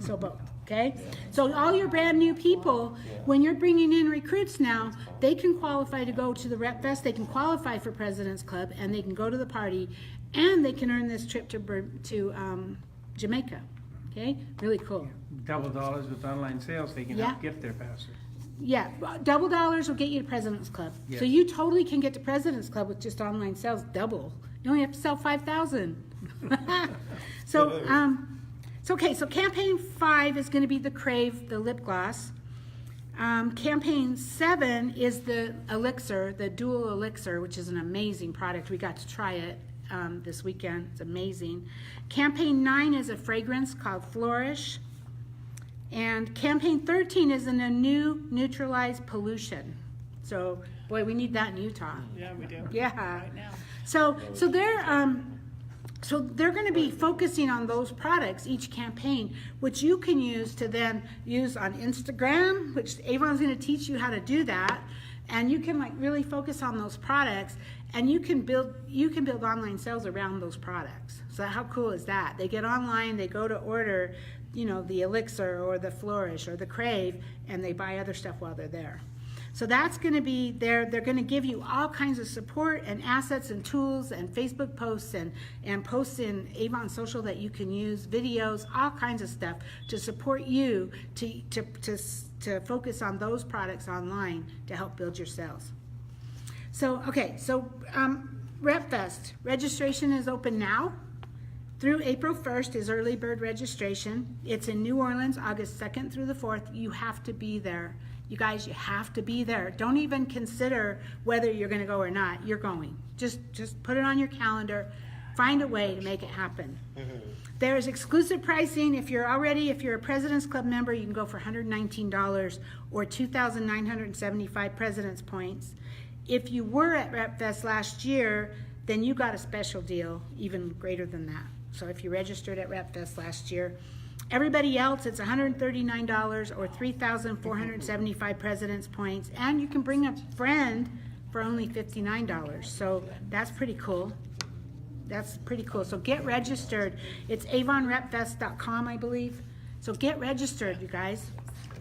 So both, okay? So all your brand new people, when you're bringing in recruits now, they can qualify to go to the Rep Fest, they can qualify for President's Club, and they can go to the party, and they can earn this trip to Jamaica, okay? Really cool. Double dollars with online sales, they can help get there faster. Yeah, double dollars will get you to President's Club. Yes. So you totally can get to President's Club with just online sales, double. You only have to sell 5,000. So, okay, so campaign 5 is going to be the Crave, the lip gloss. Campaign 7 is the elixir, the dual elixir, which is an amazing product. We got to try it this weekend. It's amazing. Campaign 9 is a fragrance called Flourish. And campaign 13 is in a new neutralized pollution. So, boy, we need that in Utah. Yeah, we do. Yeah. Right now. So they're going to be focusing on those products each campaign, which you can use to then use on Instagram, which Avon's going to teach you how to do that, and you can like really focus on those products, and you can build online sales around those products. So how cool is that? They get online, they go to order, you know, the elixir or the flourish or the crave, and they buy other stuff while they're there. So that's going to be there. They're going to give you all kinds of support and assets and tools and Facebook posts and posts in Avon Social that you can use, videos, all kinds of stuff to support you to focus on those products online to help build your sales. So, okay, so Rep Fest, registration is open now. Through April 1st is early bird registration. It's in New Orleans, August 2nd through the 4th. You have to be there. You guys, you have to be there. Don't even consider whether you're going to go or not. You're going. Just put it on your calendar. Find a way to make it happen. There's exclusive pricing. If you're a President's Club member, you can go for $119 or 2,975 President's Points. If you were at Rep Fest last year, then you got a special deal, even greater than that. So if you registered at Rep Fest last year, everybody else, it's $139 or 3,475 President's Points, and you can bring a friend for only $59. So that's pretty cool. That's pretty cool. So get registered. It's avonrepfest.com, I believe. So get registered, you guys.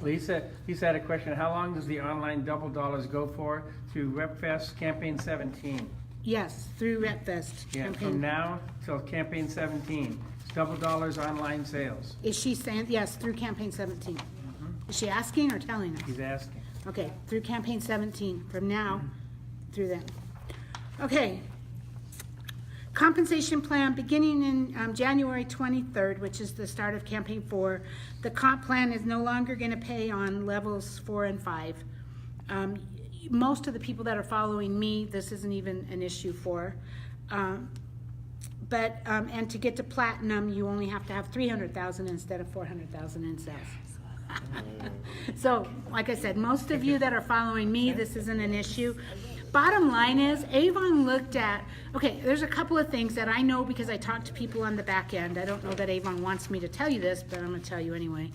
Lisa had a question. How long does the online double dollars go for through Rep Fest Campaign 17? Yes, through Rep Fest. Yeah, campaign. from now till Campaign 17. It's double dollars online sales. Is she saying, yes, through campaign 17? Is she asking or telling us? He's asking. Okay, through campaign 17, from now through then. Okay. Compensation plan beginning in January 23rd, which is the start of campaign 4. The comp plan is no longer going to pay on levels 4 and 5. Most of the people that are following me, this isn't even an issue for. And to get to platinum, you only have to have 300,000 instead of 400,000 in sales. So, like I said, most of you that are following me, this isn't an issue. Bottom line is, Avon looked at, okay, there's a couple of things that I know because I talk to people on the back end. I don't know that Avon wants me to tell you this, but I'm going to tell you anyway.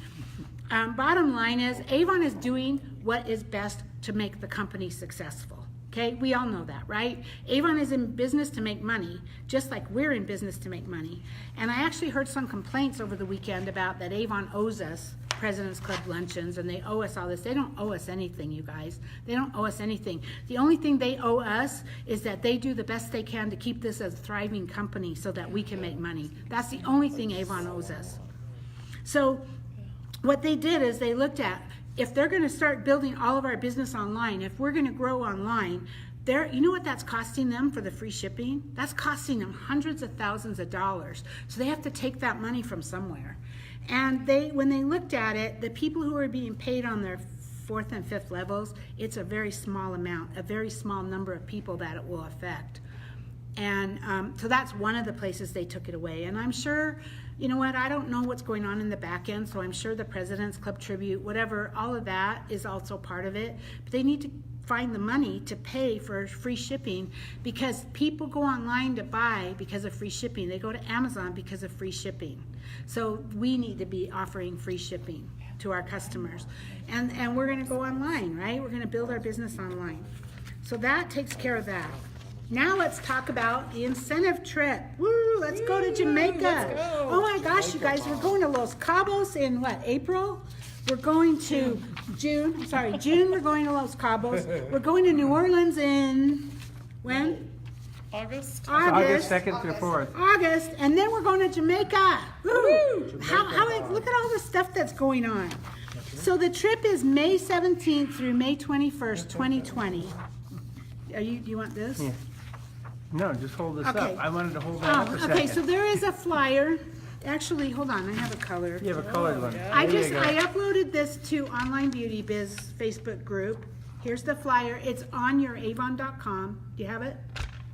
Bottom line is, Avon is doing what is best to make the company successful. Okay, we all know that, right? Avon is in business to make money, just like we're in business to make money. And I actually heard some complaints over the weekend about that Avon owes us President's Club luncheons and they owe us all this. They don't owe us anything, you guys. They don't owe us anything. The only thing they owe us is that they do the best they can to keep this as a thriving company so that we can make money. That's the only thing Avon owes us. So what they did is they looked at, if they're going to start building all of our business online, if we're going to grow online, You know what that's costing them for the free shipping? That's costing them hundreds of thousands of dollars. So they have to take that money from somewhere. And when they looked at it, the people who are being paid on their 4th and 5th levels, it's a very small amount, a very small number of people that it will affect. And so that's one of the places they took it away. And I'm sure, you know what, I don't know what's going on in the back end, so I'm sure the President's Club tribute, whatever, all of that is also part of it. But they need to find the money to pay for free shipping, because people go online to buy because of free shipping. They go to Amazon because of free shipping. So we need to be offering free shipping to our customers. And we're going to go online, right? We're going to build our business online. So that takes care of that. Now let's talk about the incentive trip. Woo, let's go to Jamaica. Oh my gosh, you guys, we're going to Los Cabos in what, April? We're going to June, we're going to Los Cabos. We're going to New Orleans in, when? August? August 2nd through 4th. August, and then we're going to Jamaica. Woo! Look at all the stuff that's going on. So the trip is May 17th through May 21st, 2020. Do you want this? Yeah. No, just hold this Okay. up. I wanted to hold that up a second. Okay, so there is a flyer. Actually, hold on, I have a color. You have a colored one. I There you go. uploaded this to Online Beauty Biz Facebook group. Here's the flyer. It's on your avon.com. Do you have it?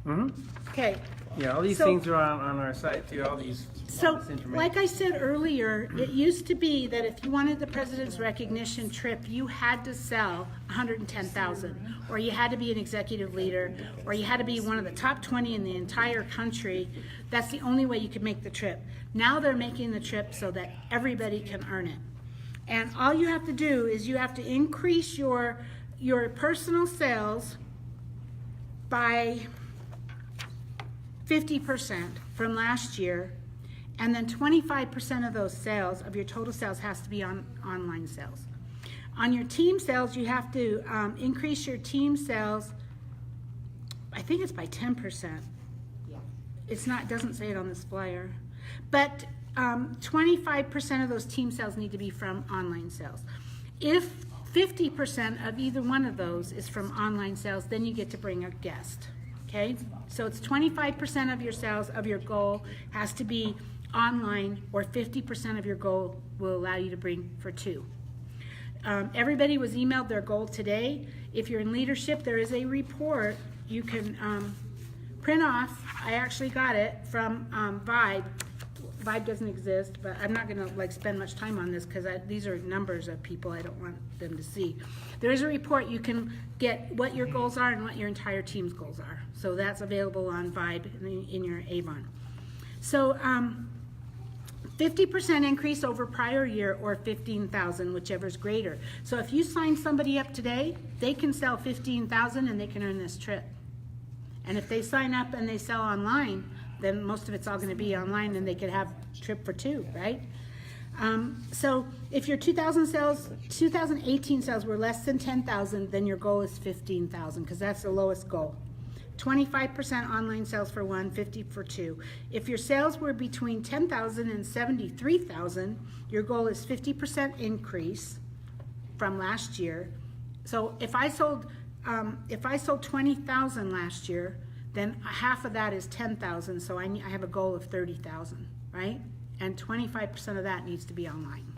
Mhm. Okay. Yeah, all these So- things are on our site too, all these. So, this information. like I said earlier, it used to be that if you wanted the President's Recognition trip, you had to sell 110,000, or you had to be an executive leader, or you had to be one of the top 20 in the entire country. That's the only way you could make the trip. Now they're making the trip so that everybody can earn it. And all you have to do is you have to increase your personal sales by 50% from last year, and then 25% of those sales, of your total sales, has to be on online sales. On your team sales, you have to increase your team sales, I think it's by 10%. It doesn't say it on this flyer. But 25% of those team sales need to be from online sales. If 50% of either one of those is from online sales, then you get to bring a guest. Okay, so it's 25% of your sales of your goal has to be online, or 50% of your goal will allow you to bring for 2. Everybody was emailed their goal today. If you're in leadership, there is a report you can print off. I actually got it from Vibe. Vibe doesn't exist, but I'm not going to spend much time on this because these are numbers of people I don't want them to see. There is a report you can get what your goals are and what your entire team's goals are. So that's available on Vibe in your Avon. So 50% increase over prior year, or 15,000, whichever's greater. So if you sign somebody up today, they can sell 15,000 and they can earn this trip. And if they sign up and they sell online, then most of it's all going to be online, and they could have trip for 2, right? So if your 2018 sales were less than 10,000, then your goal is 15,000, because that's the lowest goal. 25% online sales for 1, 50 for 2. If your sales were between 10,000 and 73,000, your goal is 50% increase from last year. So if I sold 20,000 last year, then half of that is 10,000, so I have a goal of 30,000, right? And 25% of that needs to be online.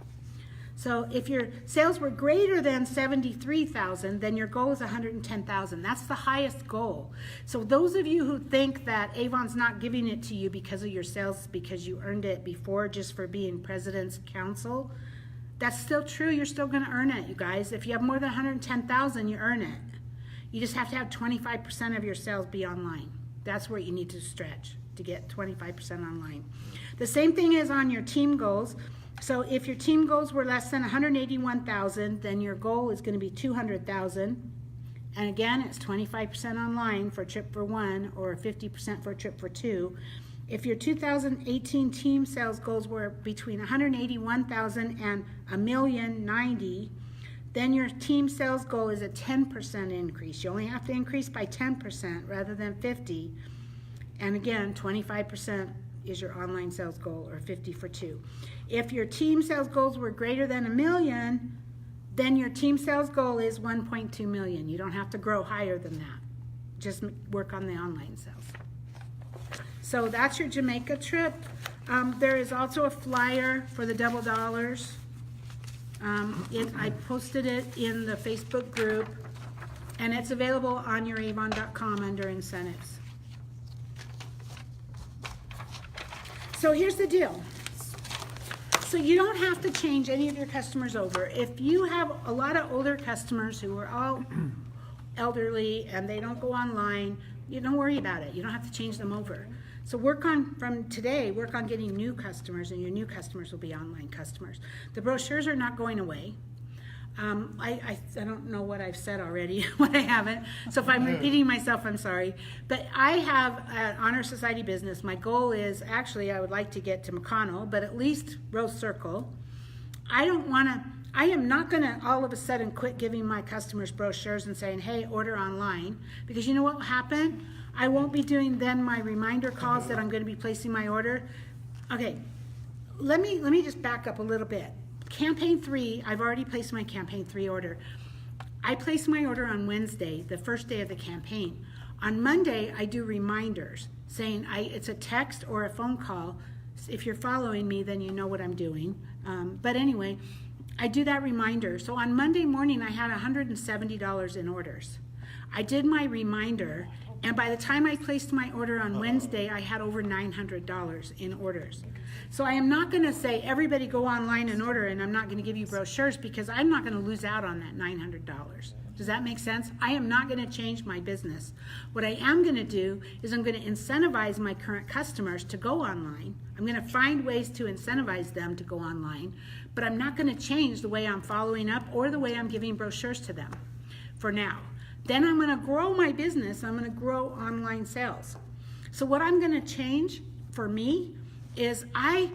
So if your sales were greater than 73,000, then your goal is 110,000. That's the highest goal. So those of you who think that Avon's not giving it to you because of your sales, because you earned it before just for being President's Council, that's still true. You're still going to earn it, you guys. If you have more than 110,000, you earn it. You just have to have 25% of your sales be online. That's where you need to stretch to get 25% online. The same thing is on your team goals. So if your team goals were less than 181,000, then your goal is going to be 200,000. And again, it's 25% online for a trip for 1, or 50% for a trip for 2. If your 2018 team sales goals were between 181,000 and 1,090,000, then your team sales goal is a 10% increase. You only have to increase by 10% rather than 50. And again, 25% is your online sales goal, or 50 for 2. If your team sales goals were greater than 1 million, then your team sales goal is 1.2 million. You don't have to grow higher than that. just work on the online sales. So that's your Jamaica trip. There is also a flyer for the double dollars. I posted it in the Facebook group, and it's available on your avon.com under incentives. So here's the deal. So you don't have to change any of your customers over. If you have a lot of older customers who are all elderly and they don't go online, you don't worry about it. You don't have to change them over. So from today, work on getting new customers, and your new customers will be online customers. The brochures are not going away. I don't know what I've said already, what I haven't. So if I'm repeating myself, I'm sorry. But I have an Honor Society business. My goal is, actually, I would like to get to McConnell, but at least Rose Circle. I am not going to all of a sudden quit giving my customers brochures and saying, hey, order online. Because you know what will happen? I won't be doing then my reminder calls that I'm going to be placing my order. Okay, let me just back up a little bit. Campaign 3, I've already placed my campaign 3 order. I placed my order on Wednesday, the first day of the campaign. On Monday, I do reminders saying it's a text or a phone call. If you're following me, then you know what I'm doing. But anyway, I do that reminder. So on Monday morning, I had $170 in orders. I did my reminder, and by the time I placed my order on Wednesday, I had over $900 in orders. So I am not going to say, everybody go online and order, and I'm not going to give you brochures, because I'm not going to lose out on that $900. Does that make sense? I am not going to change my business. What I am going to do is I'm going to incentivize my current customers to go online. I'm going to find ways to incentivize them to go online, but I'm not going to change the way I'm following up or the way I'm giving brochures to them for now. Then I'm going to grow my business. I'm going to grow online sales. So what I'm going to change for me is I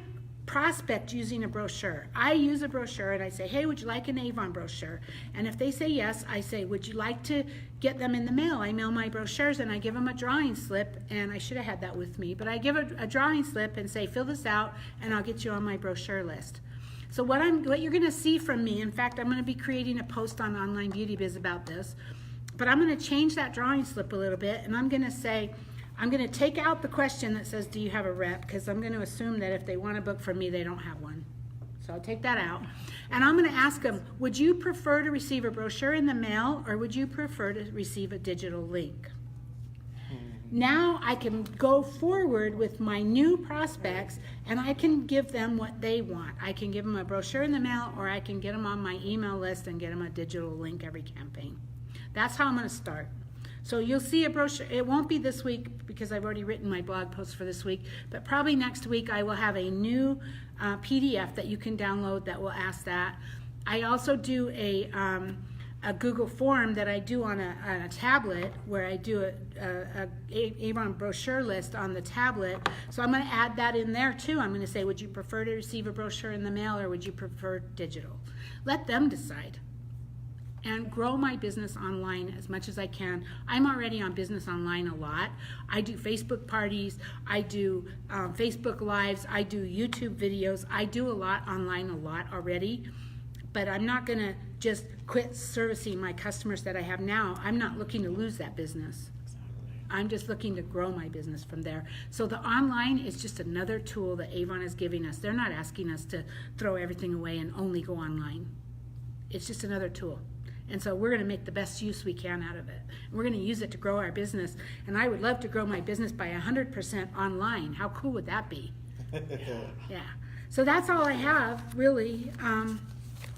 prospect using a brochure. I use a brochure and I say, hey, would you like an Avon brochure? And if they say yes, I say, would you like to get them in the mail? I mail my brochures and I give them a drawing slip, and I should have had that with me, but I give a drawing slip and say, fill this out and I'll get you on my brochure list. So what you're going to see from me, in fact, I'm going to be creating a post on Online Beauty Biz about this, but I'm going to change that drawing slip a little bit, and I'm going to say, I'm going to take out the question that says, do you have a rep? Because I'm going to assume that if they want a book from me, they don't have one. So I'll take that out. And I'm going to ask them, would you prefer to receive a brochure in the mail, or would you prefer to receive a digital link? Now I can go forward with my new prospects, and I can give them what they want. I can give them a brochure in the mail, or I can get them on my email list and get them a digital link every campaign. That's how I'm going to start. So you'll see a brochure. It won't be this week because I've already written my blog post for this week, but probably next week I will have a new PDF that you can download that will ask that. I also do a Google form that I do on a tablet, where I do a Avon brochure list on the tablet. So I'm going to add that in there too. I'm going to say, would you prefer to receive a brochure in the mail, or would you prefer digital? Let them decide. And grow my business online as much as I can. I'm already on business online a lot. I do Facebook parties, I do Facebook Lives, I do YouTube videos. I do a lot online already, but I'm not gonna just quit servicing my customers that I have now. I'm not looking to lose that business. I'm just looking to grow my business from there. So the online is just another tool that Avon is giving us. They're not asking us to throw everything away and only go online. It's just another tool. And so we're going to make the best use we can out of it. We're going to use it to grow our business. And I would love to grow my business by 100% online. How cool would that be? Yeah. So that's all I have, really. I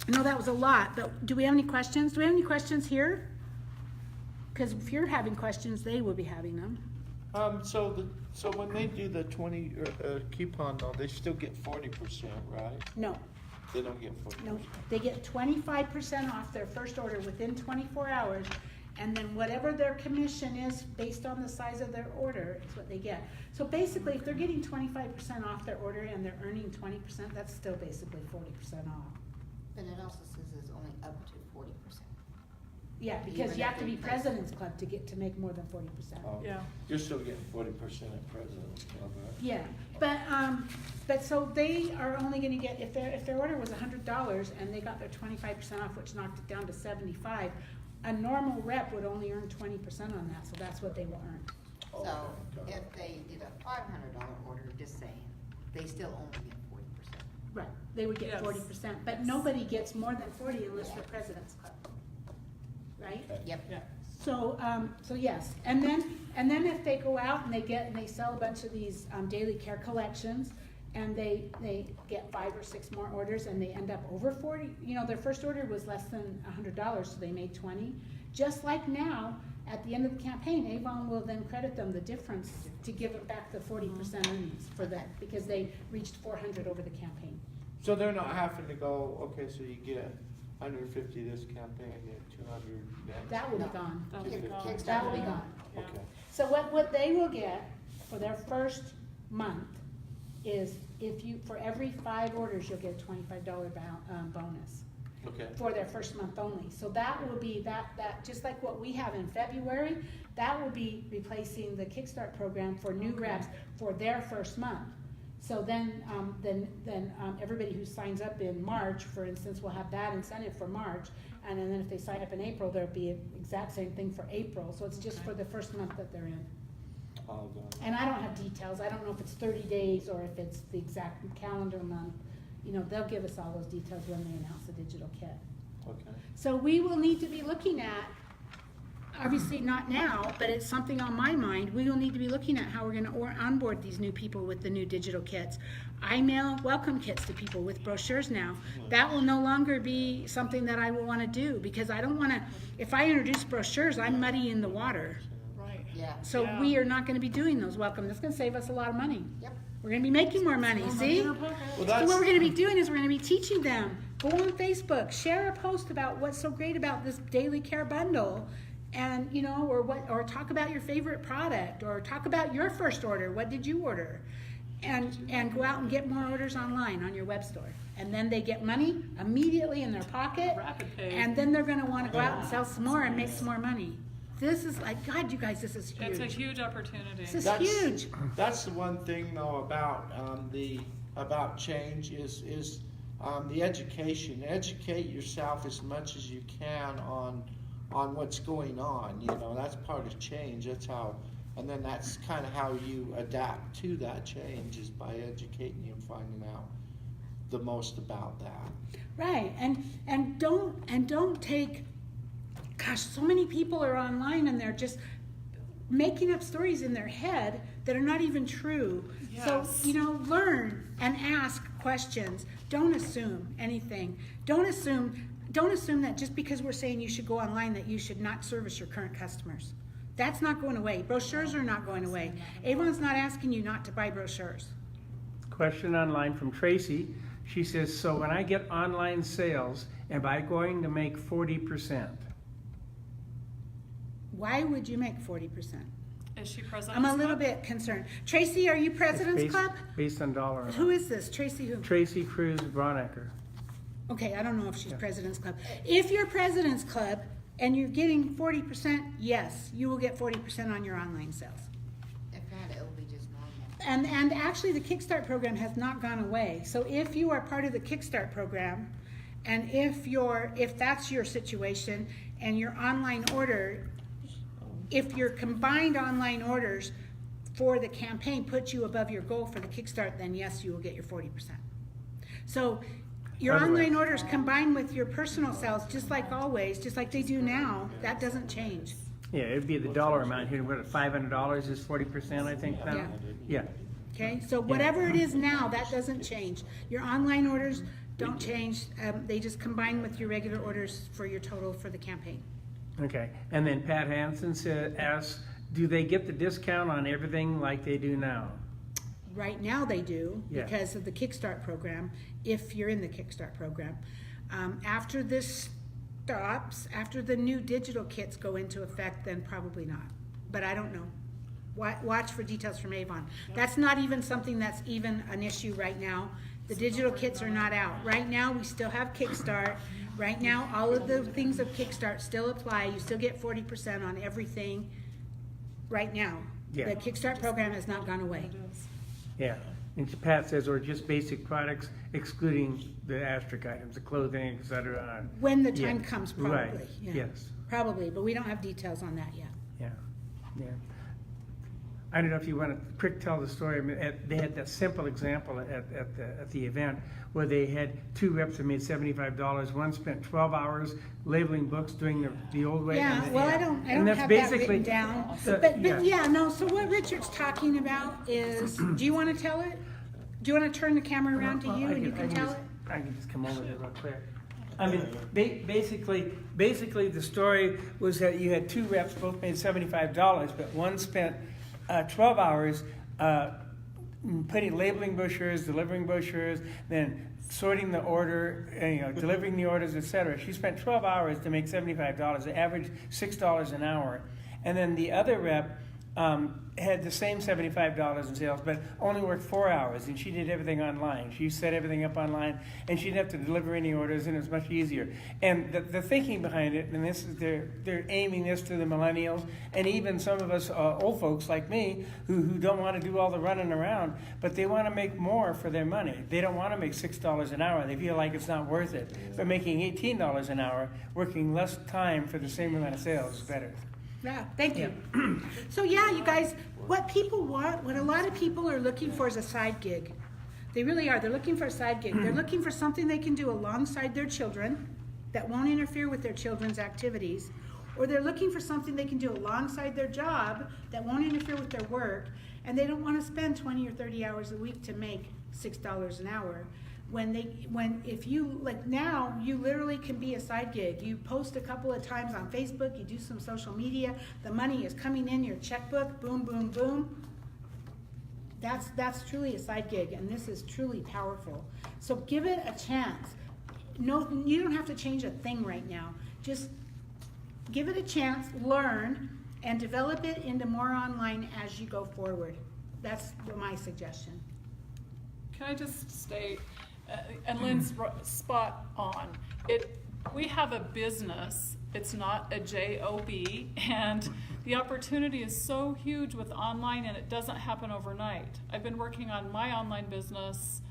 know that was a lot, but do we have any questions? Do we have any questions here? Because if you're having questions, they will be having them. So when they do the 20 coupon, though, they still get 40%, right? No. They don't get 40%. No, they get 25% off their first order within 24 hours, and then whatever their commission is based on the size of their order is what they get. So basically, if they're getting 25% off their order and they're earning 20%, that's still basically 40% off. But it also says it's only up to 40%. Yeah, because Even you have if to be they- President's Club to make more than 40%. Oh, Yeah. You're still getting 40% at President's Club, right? Yeah, but so they are only going to get, if their order was $100 and they got their 25% off, which knocked it down to $75, a normal rep would only earn 20% on that, so that's what they will earn. So if they did a $500 order, just saying, they still only get 40%. Right, they would get Yes. 40%, but nobody gets more than 40 unless they're President's Club, right? Yep. Yeah. So, so yes, and then if they go out and they sell a bunch of these daily care collections, and they get 5 or 6 more orders, and they end up over 40. You know, their first order was less than $100, so they made 20. Just like now, at the end of the campaign, Avon will then credit them the difference to give them back the 40% earnings for that, because they reached 400 over the campaign. So they're not having to go, okay, so you get 150 this campaign and 200 next? That will be gone. That'll be Kick- gone. Kickstart That will will be be gone. Yeah. Okay. So what they will get for their first month is, for every 5 orders, you'll get a $25 bonus Okay. for their first month only. So that will be, that just like what we have in February, that will be replacing the Kickstart program for new reps for their first month. So then everybody who signs up in March, for instance, will have that incentive for March, and then if they sign up in April, there'll be an exact same thing for April. So it's just for the first month that they're in. All done. And I don't have details. I don't know if it's 30 days or if it's the exact calendar month. You know, they'll give us all those details when they announce the digital kit. Okay. So we will need to be looking at, obviously not now, but it's something on my mind, we will need to be looking at how we're gonna onboard these new people with the new digital kits. I mail welcome kits to people with brochures now. That will no longer be something that I will wanna do, because I don't wanna, if I introduce brochures, I'm muddying the water. Right. Yeah. So Yeah. we are not gonna be doing those welcome, that's gonna save us a lot of money. Yep. We're gonna be making more money, see? Well, So that's, what we're gonna be doing is we're gonna be teaching them, go on Facebook, share a post about what's so great about this daily care bundle, and, you know, or talk about your favorite product, or talk about your first order, what did you order? And go out and get more orders online on your web store. And then they get money immediately in their pocket, Rapid pay. and then they're gonna wanna go out and sell some more and make some more money. This is like, God, you guys, this is It's a huge. huge opportunity. This is That's- huge. that's the one thing though about change is the education. Educate yourself as much as you can on what's going on. You know, that's part of change. That's how, and then that's kind of how you adapt to that change, is by educating you and finding out the most about that. Right, and don't take, gosh, so many people are online and they're just making up stories in their head that are not even true. So, Yes. you know, learn and ask questions. Don't assume anything. Don't assume that just because we're saying you should go online that you should not service your current customers. That's not going away. Brochures are not going away. Avon's not asking you not to buy brochures. Question online from Tracy. She says, so when I get online sales, am I going to make 40%? Why would you make 40%? Is she president? I'm a little bit concerned. Tracy, are you President's Based- Club? Based on dollar amount. Who is this? Tracy who? Tracy Cruz Bronecker. Okay, I don't know if she's President's Club. If you're President's Club and you're getting 40%, yes, you will get 40% on your online sales. If not, it'll be just normal. And actually, the Kickstart program has not gone away. So if you are part of the Kickstart program, and if that's your situation, and your online order, if your combined online orders for the campaign put you above your goal for the Kickstart, then yes, you will get your 40%. So your Otherwise- online orders combined with your personal sales, just like always, just like they do now, that doesn't change. Yeah, it'd be the dollar amount here. What, $500 is 40%, I think now? Yeah. Yeah. Okay, so whatever it is now, that doesn't change. Your online orders don't change, they just combine with your regular orders for your total for the campaign. Okay. And then Pat Hansen asks, do they get the discount on everything like they do now? Right now they do, Yeah. because of the Kickstart program, if you're in the Kickstart program. After this stops, after the new digital kits go into effect, then probably not. But I don't know. Watch for details from Avon. That's not even something that's even an issue right now. The digital kits are not out. Right now, we still have Kickstart. Right now, all of the things of Kickstart still apply. You still get 40% on everything right now. Yeah. The Kickstart program has not gone away. Yeah. And Pat says, or just basic products, excluding the asterisk items, the clothing, et cetera. When the time Yeah. comes, Right. probably. Yeah. Yes. Probably, but we don't have details on that yet. Yeah, yeah. I don't know if you want to quick tell the story. I mean, they had that simple example at the event where they had 2 reps that made $75. One spent 12 hours labeling books doing the old way. Yeah, well, I don't and that's have that basically, written down. yeah. But yeah, no, so what Richard's talking about is, do you want to tell it? Do you want to turn the camera around to Well, you I and you can tell just, it? I can just come over there real quick. I mean, basically, the story was that you had 2 reps, both made $75, but one spent 12 hours labeling brochures, delivering brochures, then sorting the order, delivering the orders, etc. She spent 12 hours to make $75. They averaged $6 an hour. And then the other rep had the same $75 in sales, but only worked 4 hours, and she did everything online. She set everything up online, and she didn't have to deliver any orders, and it was much easier. And the thinking behind it, and this is they're aiming this to the millennials, and even some of us old folks like me who don't want to do all the running around, but they want to make more for their money. They don't want to make $6 an hour. They feel like it's not worth it. But making $18 an hour, working less time for the same amount of sales is better. Yeah, thank you. So yeah, you guys, what people want, what a lot of people are looking for is a side gig. They really are. They're looking for a side gig. They're looking for something they can do alongside their children that won't interfere with their children's activities, or they're looking for something they can do alongside their job that won't interfere with their work, and they don't want to spend 20 or 30 hours a week to make $6 an hour. If you, like now, you literally can be a side gig. You post a couple of times on Facebook, you do some social media, the money is coming in your checkbook, boom, boom, boom. That's truly a side gig, and this is truly powerful. So give it a chance. No, you don't have to change a thing right now. Just give it a chance, learn, and develop it into more online as you go forward. That's my suggestion. Can I just state, and Lynn's spot on, we have a business, it's not a job, and the opportunity is so huge with online, and it doesn't happen overnight. I've been working on my online business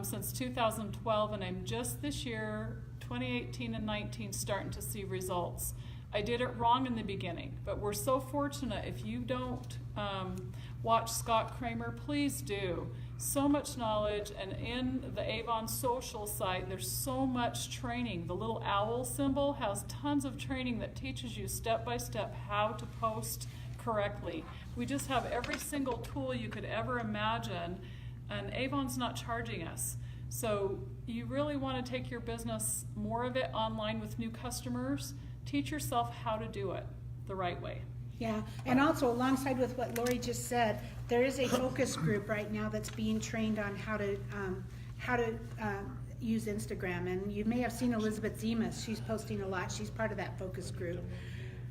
since 2012, and I'm just this year, 2018 and 19, starting to see results. I did it wrong in the beginning, but we're so fortunate. If you don't watch Scott Kramer, please do. So much knowledge, and in the Avon social site, there's so much training. The little owl symbol has tons of training that teaches you step by step how to post correctly. We just have every single tool you could ever imagine, and Avon's not charging us. So you really want to take your business, more of it online with new customers. Teach yourself how to do it the right way. Yeah, and also alongside with what Lori just said, there is a focus group right now that's being trained on how to use Instagram, and you may have seen Elizabeth Zemas. She's posting a lot. She's part of that focus group.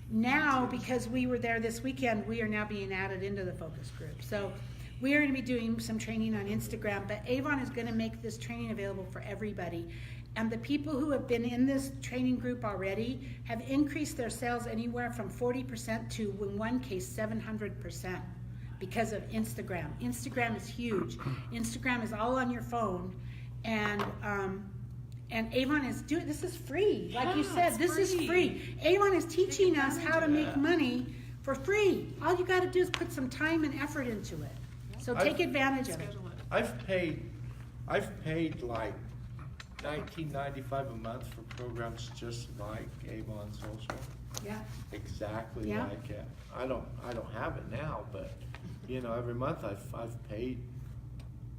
Now, because we were there this weekend, we are now being added into the focus group. So we are going to be doing some training on Instagram, but Avon is going to make this training available for everybody. And the people who have been in this training group already have increased their sales anywhere from 40% to, in one case, 700% because of Instagram. Instagram is huge. Instagram is all on your phone, and Avon is doing, this is free. Like you said, this is free. Avon is teaching us how to make money for free. All you got to do is put some time and effort into it. So take advantage of it. I've paid like $19.95 a month for programs just like Avon Social. Yeah. Exactly Yeah. like it. I don't have it now, but every month I've paid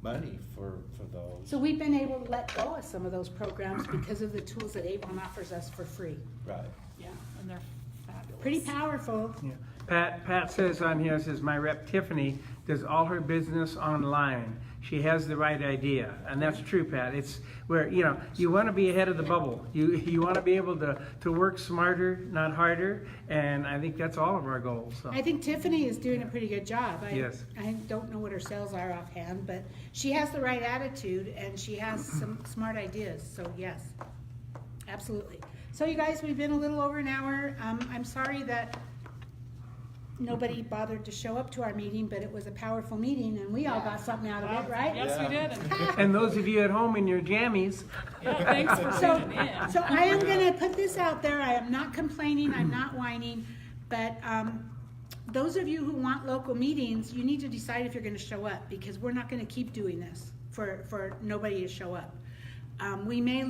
money for those. So we've been able to let go of some of those programs because of the tools that Avon offers us for free. Right. Yeah, and they're fabulous. Pretty powerful. Yeah. Pat says on here, says, my rep Tiffany does all her business online. She has the right idea. And that's true, Pat. It's where, you want to be ahead of the bubble. You want to be able to work smarter, not harder. And I think that's all of our goals. So. I think Tiffany is doing a pretty good job. Yes. I don't know what her sales are offhand, but she has the right attitude and she has some smart ideas. So yes, absolutely. So you guys, we've been a little over an hour. I'm sorry that nobody bothered to show up to our meeting, but it was a powerful meeting, and we all got something out of it, right? Yes, we did. And those of you at home in your jammies, Yeah, thanks for tuning in. So I am gonna put this out there, I am not complaining, I'm not whining, but, those of you who want local meetings, you need to decide if you're gonna show up, because we're not gonna keep doing this for nobody to show up. We may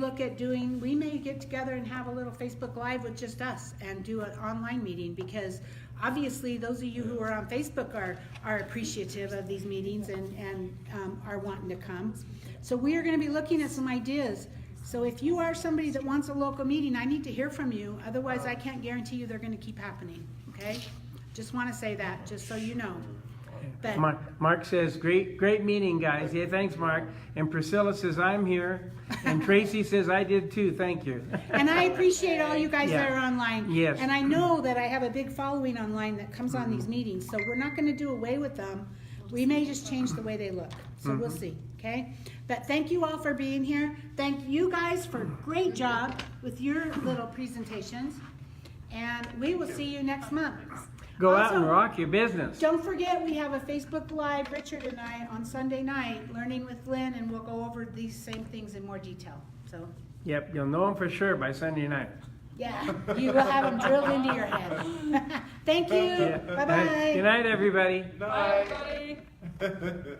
get together and have a little Facebook Live with just us and do an online meeting, because obviously those of you who are on Facebook are appreciative of these meetings and are wanting to come. So we are gonna be looking at some ideas. So if you are somebody that wants a local meeting, I need to hear from you, otherwise I can't guarantee you they're gonna keep happening, okay? Just wanna say that, just so you know. But Mark says, great meeting, guys. Yeah, thanks, Mark. And Priscilla says, I'm here. And Tracy says, I did too, thank you. And I appreciate all you guys that Yeah. are online. Yes. And I know that I have a big following online that comes on these meetings, so we're not gonna do away with them. We may just change the way they look, so we'll see, okay? But thank you all for being here. Thank you guys for a great job with your little presentations. And we will see you next month. Go out and Also, rock your business. Don't forget, we have a Facebook Live, Richard and I, on Sunday night, Learning with Lynn, and we'll go over these same things in more detail, so. Yep, you'll know them for sure by Sunday night. Yeah, you will have them drilled into your head. Thank you. Yeah. Bye-bye. Good night, everybody. Bye, everybody.